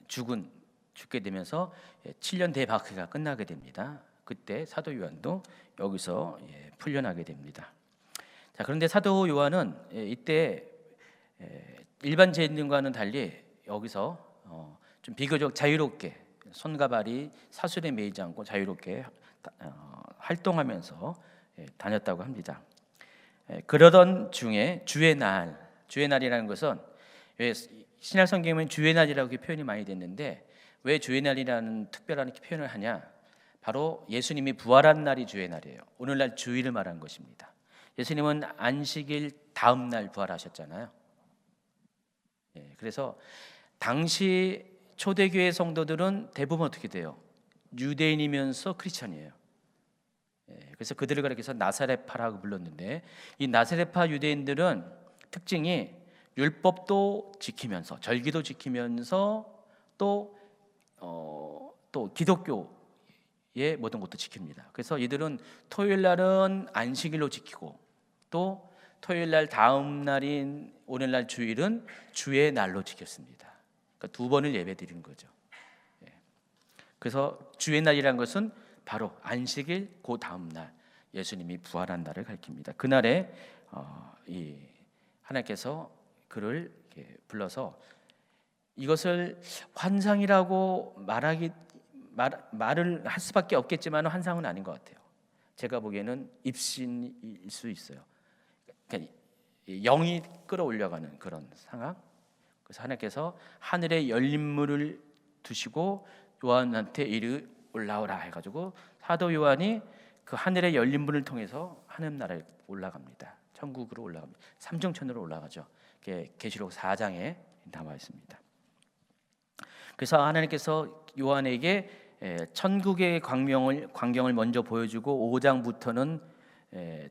죽게 되면서 7년 대박해가 끝나게 됩니다. 그때 사도 요한도 여기서 풀려나게 됩니다. 자, 그런데 사도 요한은 이때 일반 죄인들과는 달리 여기서 좀 비교적 자유롭게, 손과 발이 사슬에 매이지 않고 자유롭게 활동하면서 다녔다고 합니다. 그러던 중에 주의 날이라는 것은 왜 신약 성경에는 주의 날이라고 표현이 많이 됐는데 왜 주의 날이라는 특별한 표현을 하냐? 바로 예수님이 부활한 날이 주의 날이에요. 오늘날 주일을 말한 것입니다. 예수님은 안식일 다음 날 부활하셨잖아요. 그래서 당시 초대교회 성도들은 대부분 어떻게 돼요? 유대인이면서 크리스찬이에요. 그래서 그들을 가리켜서 나사렛파라고 불렀는데, 이 나사렛파 유대인들은 특징이 율법도 지키면서, 절기도 지키면서 또 기독교의 모든 것도 지킵니다. 그래서 이들은 토요일 날은 안식일로 지키고, 또 토요일 날 다음 날인 오늘날 주일은 주의 날로 지켰습니다. 그러니까 두 번을 예배드린 거죠. 그래서 주의 날이라는 것은 바로 안식일 그 다음 날 예수님이 부활한 날을 가리킵니다. 그날에 이 하나님께서 그를 이렇게 불러서 이것을 환상이라고 말을 할 수밖에 없겠지만 환상은 아닌 것 같아요. 제가 보기에는 입신일 수 있어요. 그러니까 영이 끌어올려가는 그런 상황. 그래서 하나님께서 하늘에 열린 문을 두시고 요한한테 이리 올라오라 해가지고 사도 요한이 그 하늘에 열린 문을 통해서 하늘 나라에 올라갑니다. 천국으로 올라갑니다. 삼정천으로 올라가죠. 계시록 4장에 나와 있습니다. 그래서 하나님께서 요한에게 천국의 광경을 먼저 보여주고 5장부터는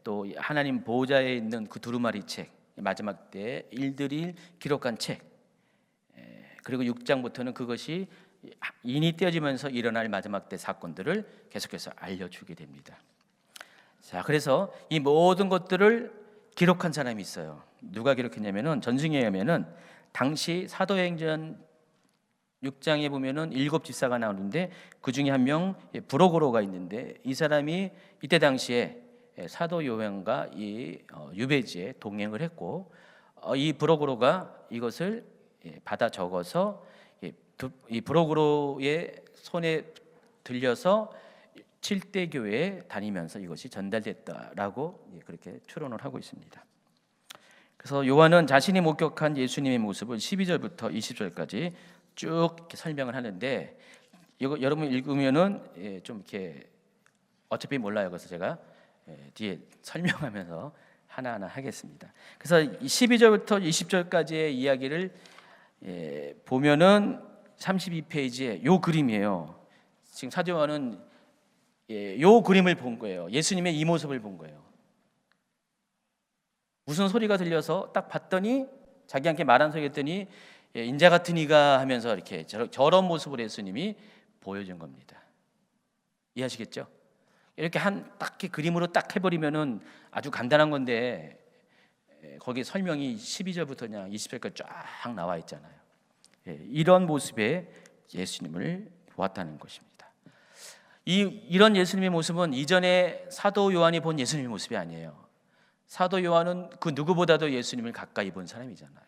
또 하나님 보좌에 있는 그 두루마리 책, 마지막 때 일들이 기록한 책, 그리고 6장부터는 그것이 인이 떼어지면서 일어날 마지막 때 사건들을 계속해서 알려주게 됩니다. 자, 그래서 이 모든 것들을 기록한 사람이 있어요. 누가 기록했냐면은 전승에 의하면은 당시 사도행전 6장에 보면은 7집사가 나오는데 그 중에 한 명 브로고로가 있는데 이 사람이 이때 당시에 사도 요한과 이 유배지에 동행을 했고 이 브로고로가 이것을 받아 적어서 이 브로그로의 손에 들려서 7대 교회에 다니면서 이것이 전달됐다라고 그렇게 추론을 하고 있습니다. 그래서 요한은 자신이 목격한 예수님의 모습을 12절부터 20절까지 쭉 이렇게 설명을 하는데, 이거 여러분 읽으면은 좀 이렇게 어차피 몰라요. 그래서 제가 뒤에 설명하면서 하나하나 하겠습니다. 그래서 12절부터 20절까지의 이야기를 보면은 32페이지에 요 그림이에요. 지금 사도 요한은 요 그림을 본 거예요. 예수님의 이 모습을 본 거예요. 무슨 소리가 들려서 딱 봤더니 자기한테 말한 소리 했더니 인자 같은 이가 하면서 이렇게 저런 모습으로 예수님이 보여준 겁니다. 이해하시겠죠? 이렇게 딱 그림으로 딱 해버리면은 아주 간단한 건데 거기 설명이 12절부터냐 20절까지 쫙 나와 있잖아요. 이런 모습의 예수님을 보았다는 것입니다. 이런 예수님의 모습은 이전에 사도 요한이 본 예수님의 모습이 아니에요. 사도 요한은 그 누구보다도 예수님을 가까이 본 사람이잖아요.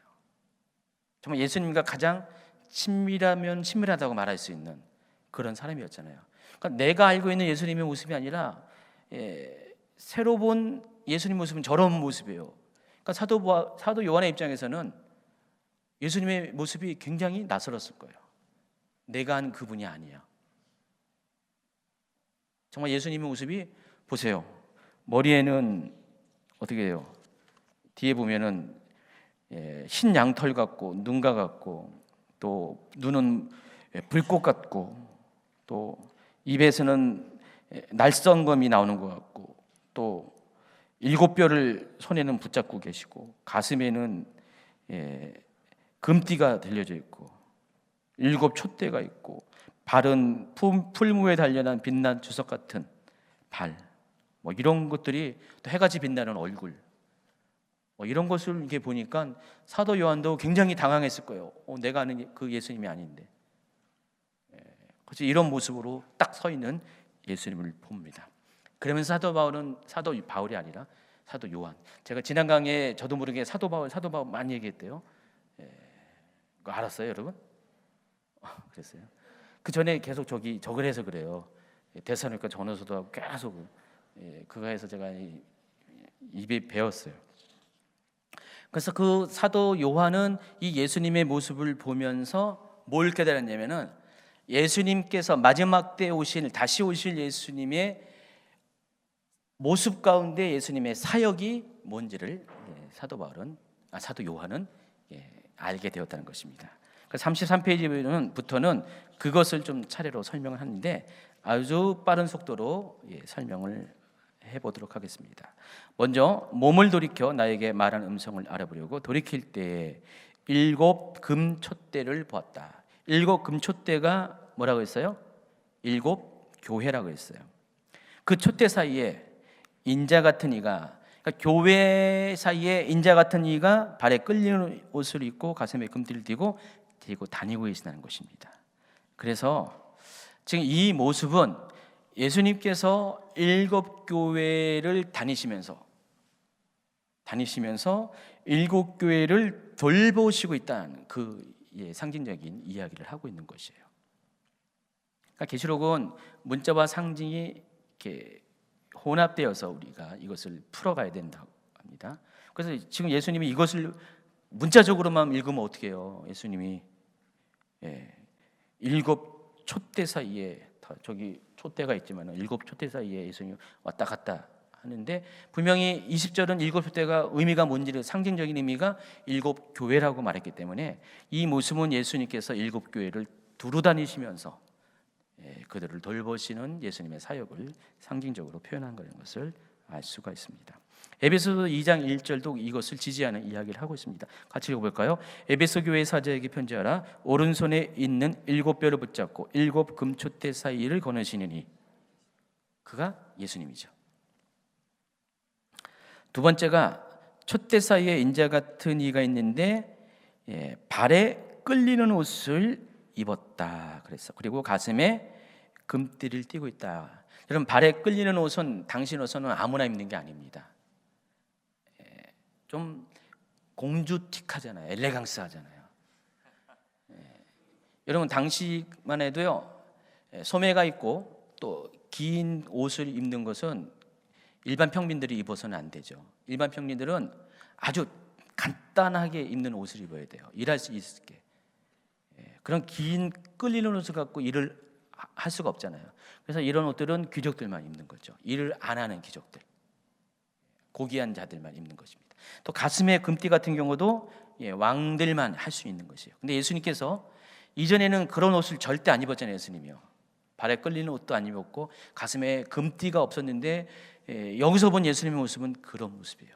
정말 예수님과 가장 친밀하면 친밀하다고 말할 수 있는 그런 사람이었잖아요. 그러니까 내가 알고 있는 예수님의 모습이 아니라 새로 본 예수님 모습은 저런 모습이에요. 그러니까 사도 요한의 입장에서는 예수님의 모습이 굉장히 낯설었을 거예요. 내가 한 그분이 아니야. 정말 예수님의 모습이 보세요. 머리에는 어떻게 해요? 뒤에 보면은 흰 양털 같고 눈가 같고 또 눈은 불꽃 같고 또 입에서는 날성검이 나오는 것 같고 또 7뼈를 손에는 붙잡고 계시고 가슴에는 금띠가 들려져 있고 7 촛대가 있고 발은 풀무에 단련한 빛난 주석 같은 발, 뭐 이런 것들이 또 해같이 빛나는 얼굴, 뭐 이런 것을 이렇게 보니까 사도 요한도 굉장히 당황했을 거예요. 내가 아는 그 예수님이 아닌데. 그래서 이런 모습으로 딱 서 있는 예수님을 봅니다. 그러면서 사도 바울이 아니라 사도 요한. 제가 지난 강의에 저도 모르게 사도 바울 많이 얘기했대요. 그거 알았어요, 여러분? 그랬어요. 그 전에 계속 적을 해서 그래요. 데살로니가 전후서도 하고 계속 그거에서 제가 입에 배웠어요. 그래서 그 사도 요한은 이 예수님의 모습을 보면서 뭘 깨달았냐면은 예수님께서 마지막 때 다시 오실 예수님의 모습 가운데 예수님의 사역이 뭔지를 사도 요한은 알게 되었다는 것입니다. 33페이지부터는 그것을 좀 차례로 설명을 하는데 아주 빠른 속도로 설명을 해보도록 하겠습니다. 먼저 몸을 돌이켜 나에게 말한 음성을 알아보려고 돌이킬 때에 7 금촛대를 보았다. 7 금촛대가 뭐라고 했어요? 7 교회라고 했어요. 그 촛대 사이에 인자 같은 이가, 그러니까 교회 사이에 인자 같은 이가 발에 끌리는 옷을 입고 가슴에 금띠를 띠고 다니고 계시다는 것입니다. 그래서 지금 이 모습은 예수님께서 7 교회를 다니시면서 7 교회를 돌보시고 있다는 그 상징적인 이야기를 하고 있는 것이에요. 그러니까 계시록은 문자와 상징이 이렇게 혼합되어서 우리가 이것을 풀어가야 된다고 합니다. 그래서 지금 예수님이 이것을 문자적으로만 읽으면 어떻게 해요? 예수님이 7 촛대 사이에, 저기 촛대가 있지만 7 촛대 사이에 예수님이 왔다 갔다 하는데 분명히 20절은 7 촛대가 의미가 뭔지를, 상징적인 의미가 7 교회라고 말했기 때문에 이 모습은 예수님께서 7 교회를 두루 다니시면서 그들을 돌보시는 예수님의 사역을 상징적으로 표현한 것을 알 수가 있습니다. 에베소서 2장 1절도 이것을 지지하는 이야기를 하고 있습니다. 같이 읽어볼까요? 에베소 교회 사자에게 편지하라. 오른손에 있는 7뼈를 붙잡고 7 금촛대 사이를 거느시느니 그가 예수님이죠. 두 번째가 촛대 사이에 인자 같은 이가 있는데 발에 끌리는 옷을 입었다 그랬어. 그리고 가슴에 금띠를 띠고 있다. 여러분, 발에 끌리는 옷은 당신으로서는 아무나 입는 게 아닙니다. 좀 공주틱하잖아요. 엘레강스하잖아요. 여러분 당시만 해도요, 소매가 있고 또 긴 옷을 입는 것은 일반 평민들이 입어서는 안 되죠. 일반 평민들은 아주 간단하게 입는 옷을 입어야 돼요. 일할 수 있게. 그런 긴 끌리는 옷을 갖고 일을 할 수가 없잖아요. 그래서 이런 옷들은 귀족들만 입는 거죠. 일을 안 하는 귀족들, 고귀한 자들만 입는 것입니다. 또 가슴에 금띠 같은 경우도 왕들만 할 수 있는 것이에요. 근데 예수님께서 이전에는 그런 옷을 절대 안 입었잖아요. 예수님이요. 발에 끌리는 옷도 안 입었고 가슴에 금띠가 없었는데 여기서 본 예수님의 모습은 그런 모습이에요.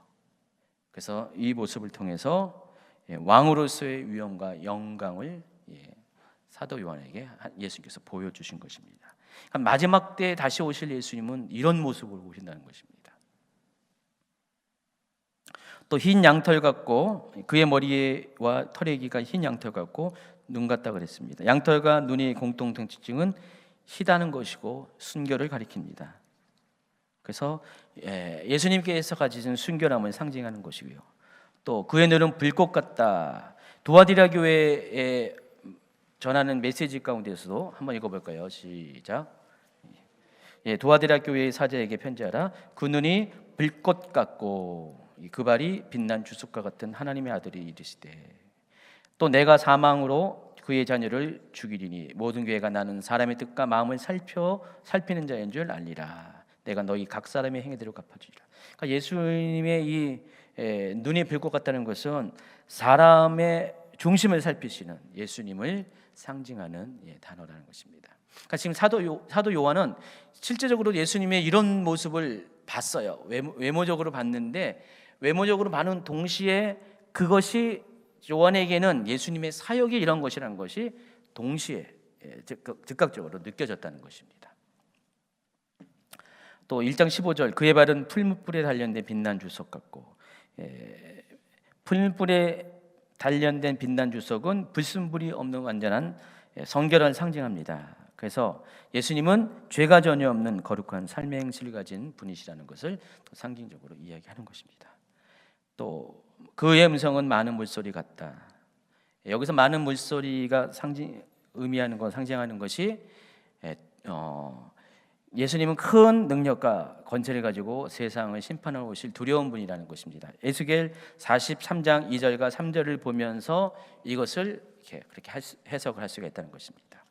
그래서 이 모습을 통해서 왕으로서의 위엄과 영광을 사도 요한에게 예수님께서 보여주신 것입니다. 그러니까 마지막 때 다시 오실 예수님은 이런 모습으로 오신다는 것입니다. 또 흰 양털 같고 그의 머리와 털의 길이가 흰 양털 같고 눈 같다 그랬습니다. 양털과 눈의 공통 특징은 희다는 것이고 순결을 가리킵니다. 그래서 예수님께서 가지신 순결함을 상징하는 것이고요. 또 그의 눈은 불꽃 같다. 두아디라 교회에 전하는 메시지 가운데서도 한번 읽어볼까요? 시작. 두아디라 교회의 사자에게 편지하라. 그 눈이 불꽃 같고 그 발이 빛난 주석과 같은 하나님의 아들이 이르시되 또 내가 사망으로 그의 자녀를 죽이리니 모든 교회가 나는 사람의 뜻과 마음을 살피는 자인 줄 알리라. 내가 너희 각 사람의 행위대로 갚아주리라. 그러니까 예수님의 이 눈이 불꽃 같다는 것은 사람의 중심을 살피시는 예수님을 상징하는 단어라는 것입니다. 그러니까 지금 사도 요한은 실제적으로 예수님의 이런 모습을 봤어요. 외모적으로 봤는데 외모적으로 봐는 동시에 그것이 요한에게는 예수님의 사역이 이런 것이라는 것이 동시에 즉각적으로 느껴졌다는 것입니다. 또 1장 15절 그의 발은 풀무불에 단련된 빛난 주석 같고 풀무불에 단련된 빛난 주석은 불순물이 없는 완전한 성결을 상징합니다. 그래서 예수님은 죄가 전혀 없는 거룩한 삶의 행실을 가진 분이시라는 것을 또 상징적으로 이야기하는 것입니다. 또 그의 음성은 많은 물소리 같다. 여기서 많은 물소리가 상징하는 것이 예수님은 큰 능력과 권세를 가지고 세상을 심판하러 오실 두려운 분이라는 것입니다. 에스겔 43장 2절과 3절을 보면서 이것을 그렇게 해석을 할 수가 있다는 것입니다.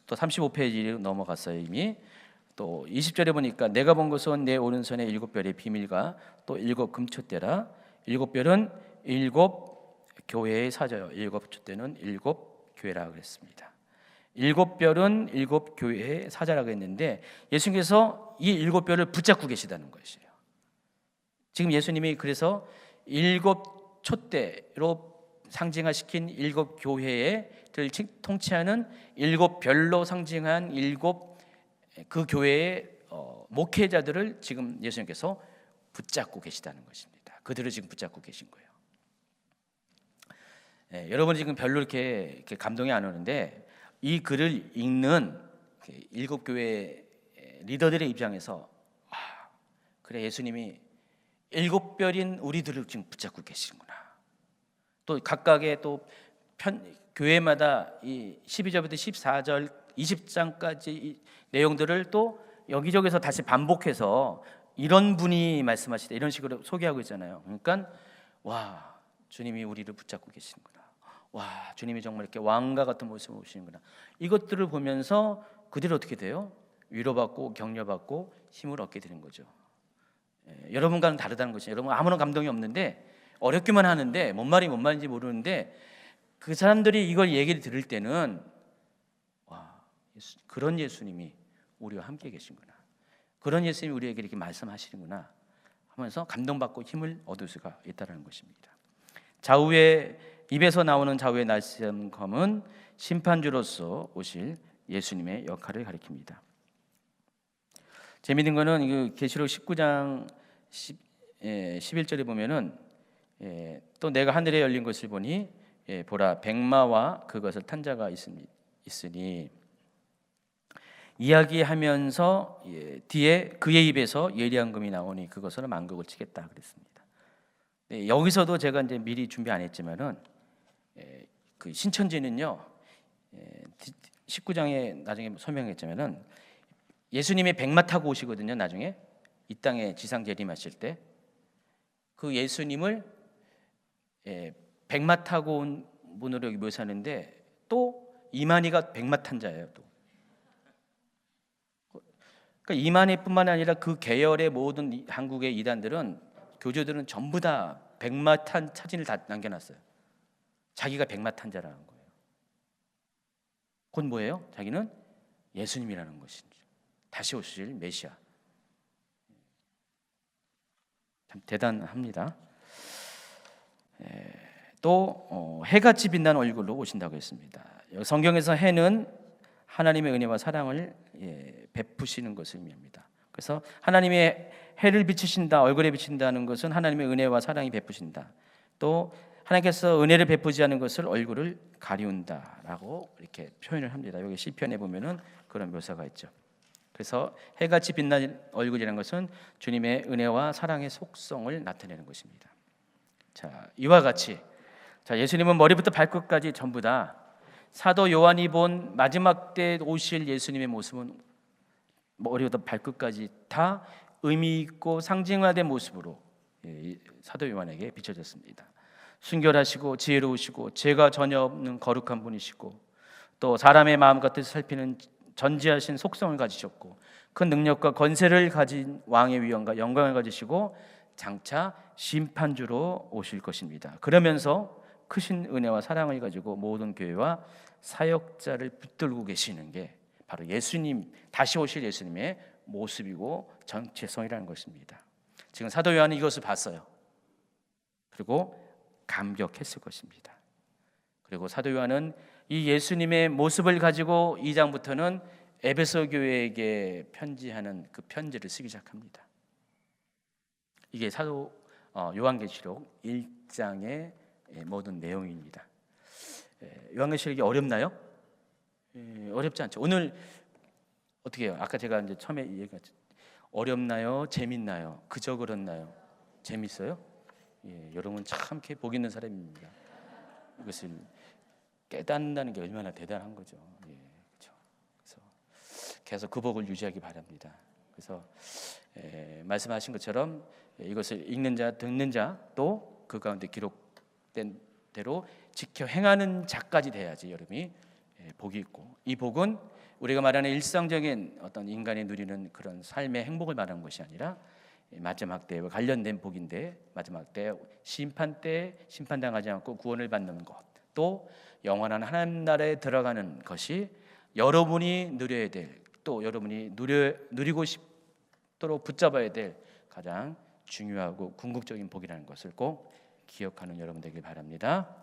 또 35페이지로 넘어갔어요 이미. 또 20절에 보니까 내가 본 것은 내 오른손에 7별의 비밀과 또 7 금촛대라. 7별은 7 교회의 사자요. 7촛대는 7 교회라고 그랬습니다. 7별은 7 교회의 사자라고 했는데 예수님께서 이 7별을 붙잡고 계시다는 것이에요. 지금 예수님이 그래서 7 촛대로 상징화시킨 7 교회를 통치하는 7별로 상징한 7 그 교회의 목회자들을 지금 예수님께서 붙잡고 계시다는 것입니다. 그들을 지금 붙잡고 계신 거예요. 여러분이 지금 별로 이렇게 감동이 안 오는데 이 글을 읽는 7 교회 리더들의 입장에서 그래 예수님이 7별인 우리들을 지금 붙잡고 계시는구나. 또 각각의 또 교회마다 이 12절부터 14절 20장까지 이 내용들을 또 여기저기서 다시 반복해서 이런 분이 말씀하시다 이런 식으로 소개하고 있잖아요. 그러니까 와 주님이 우리를 붙잡고 계시는구나. 와 주님이 정말 이렇게 왕과 같은 모습을 보시는구나. 이것들을 보면서 그들이 어떻게 돼요? 위로받고 격려받고 힘을 얻게 되는 거죠. 여러분과는 다르다는 것이죠. 여러분 아무런 감동이 없는데 어렵기만 하는데 뭔 말인지 모르는데 그 사람들이 이걸 얘기를 들을 때는 와 그런 예수님이 우리와 함께 계신구나. 그런 예수님이 우리에게 이렇게 말씀하시는구나 하면서 감동받고 힘을 얻을 수가 있다는 것입니다. 좌우의 입에서 나오는 좌우의 날쌘검은 심판주로서 오실 예수님의 역할을 가리킵니다. 재미있는 거는 계시록 19장 11절에 보면은 또 내가 하늘에 열린 것을 보니 보라 백마와 그것을 탄 자가 있으니 이야기하면서 뒤에 그의 입에서 예리한 금이 나오니 그것으로 만국을 치겠다 그랬습니다. 여기서도 제가 이제 미리 준비 안 했지만은 그 신천지는요 19장에 나중에 설명했지만은 예수님이 백마 타고 오시거든요. 나중에 이 땅에 지상 재림하실 때 그 예수님을 백마 타고 온 분으로 묘사하는데 또 이만희가 백마 탄 자예요. 또 그러니까 이만희뿐만 아니라 그 계열의 모든 한국의 이단들은 교주들은 전부 다 백마 탄 사진을 다 남겨놨어요. 자기가 백마 탄 자라는 거예요. 그건 뭐예요? 자기는 예수님이라는 것이죠. 다시 오실 메시아. 참 대단합니다. 또 해같이 빛나는 얼굴로 오신다고 했습니다. 성경에서 해는 하나님의 은혜와 사랑을 베푸시는 것을 의미합니다. 그래서 하나님의 해를 비추신다, 얼굴에 비친다는 것은 하나님의 은혜와 사랑이 베푸신다. 또 하나님께서 은혜를 베푸지 않은 것을 얼굴을 가리운다라고 이렇게 표현을 합니다. 여기 시편에 보면은 그런 묘사가 있죠. 그래서 해같이 빛나는 얼굴이라는 것은 주님의 은혜와 사랑의 속성을 나타내는 것입니다. 자, 이와 같이 예수님은 머리부터 발끝까지 전부 다 사도 요한이 본 마지막 때 오실 예수님의 모습은 머리부터 발끝까지 다 의미 있고 상징화된 모습으로 사도 요한에게 비춰졌습니다. 순결하시고 지혜로우시고 죄가 전혀 없는 거룩한 분이시고 또 사람의 마음과 뜻을 살피는 전지하신 속성을 가지셨고 큰 능력과 권세를 가진 왕의 위엄과 영광을 가지시고 장차 심판주로 오실 것입니다. 그러면서 크신 은혜와 사랑을 가지고 모든 교회와 사역자를 붙들고 계시는 게 바로 예수님, 다시 오실 예수님의 모습이고 정체성이라는 것입니다. 지금 사도 요한은 이것을 봤어요. 그리고 감격했을 것입니다. 그리고 사도 요한은 이 예수님의 모습을 가지고 2장부터는 에베소 교회에게 편지하는 그 편지를 쓰기 시작합니다. 이게 사도 요한계시록 1장의 모든 내용입니다. 요한계시록이 어렵나요? 어렵지 않죠. 오늘 어떻게 해요? 아까 제가 이제 처음에 얘기했죠. 어렵나요? 재밌나요? 그저 그렇나요? 재밌어요? 여러분 참 이렇게 복 있는 사람입니다. 이것을 깨닫는다는 게 얼마나 대단한 거죠. 그렇죠. 그래서 계속 그 복을 유지하기 바랍니다. 그래서 말씀하신 것처럼 이것을 읽는 자, 듣는 자, 또 그 가운데 기록된 대로 지켜 행하는 자까지 돼야지 여러분이 복이 있고, 이 복은 우리가 말하는 일상적인 어떤 인간이 누리는 그런 삶의 행복을 말하는 것이 아니라 마지막 때와 관련된 복인데, 마지막 때 심판 때 심판당하지 않고 구원을 받는 것, 또 영원한 하나님 나라에 들어가는 것이 여러분이 누려야 될, 또 여러분이 누리고 싶도록 붙잡아야 될 가장 중요하고 궁극적인 복이라는 것을 꼭 기억하는 여러분 되길 바랍니다.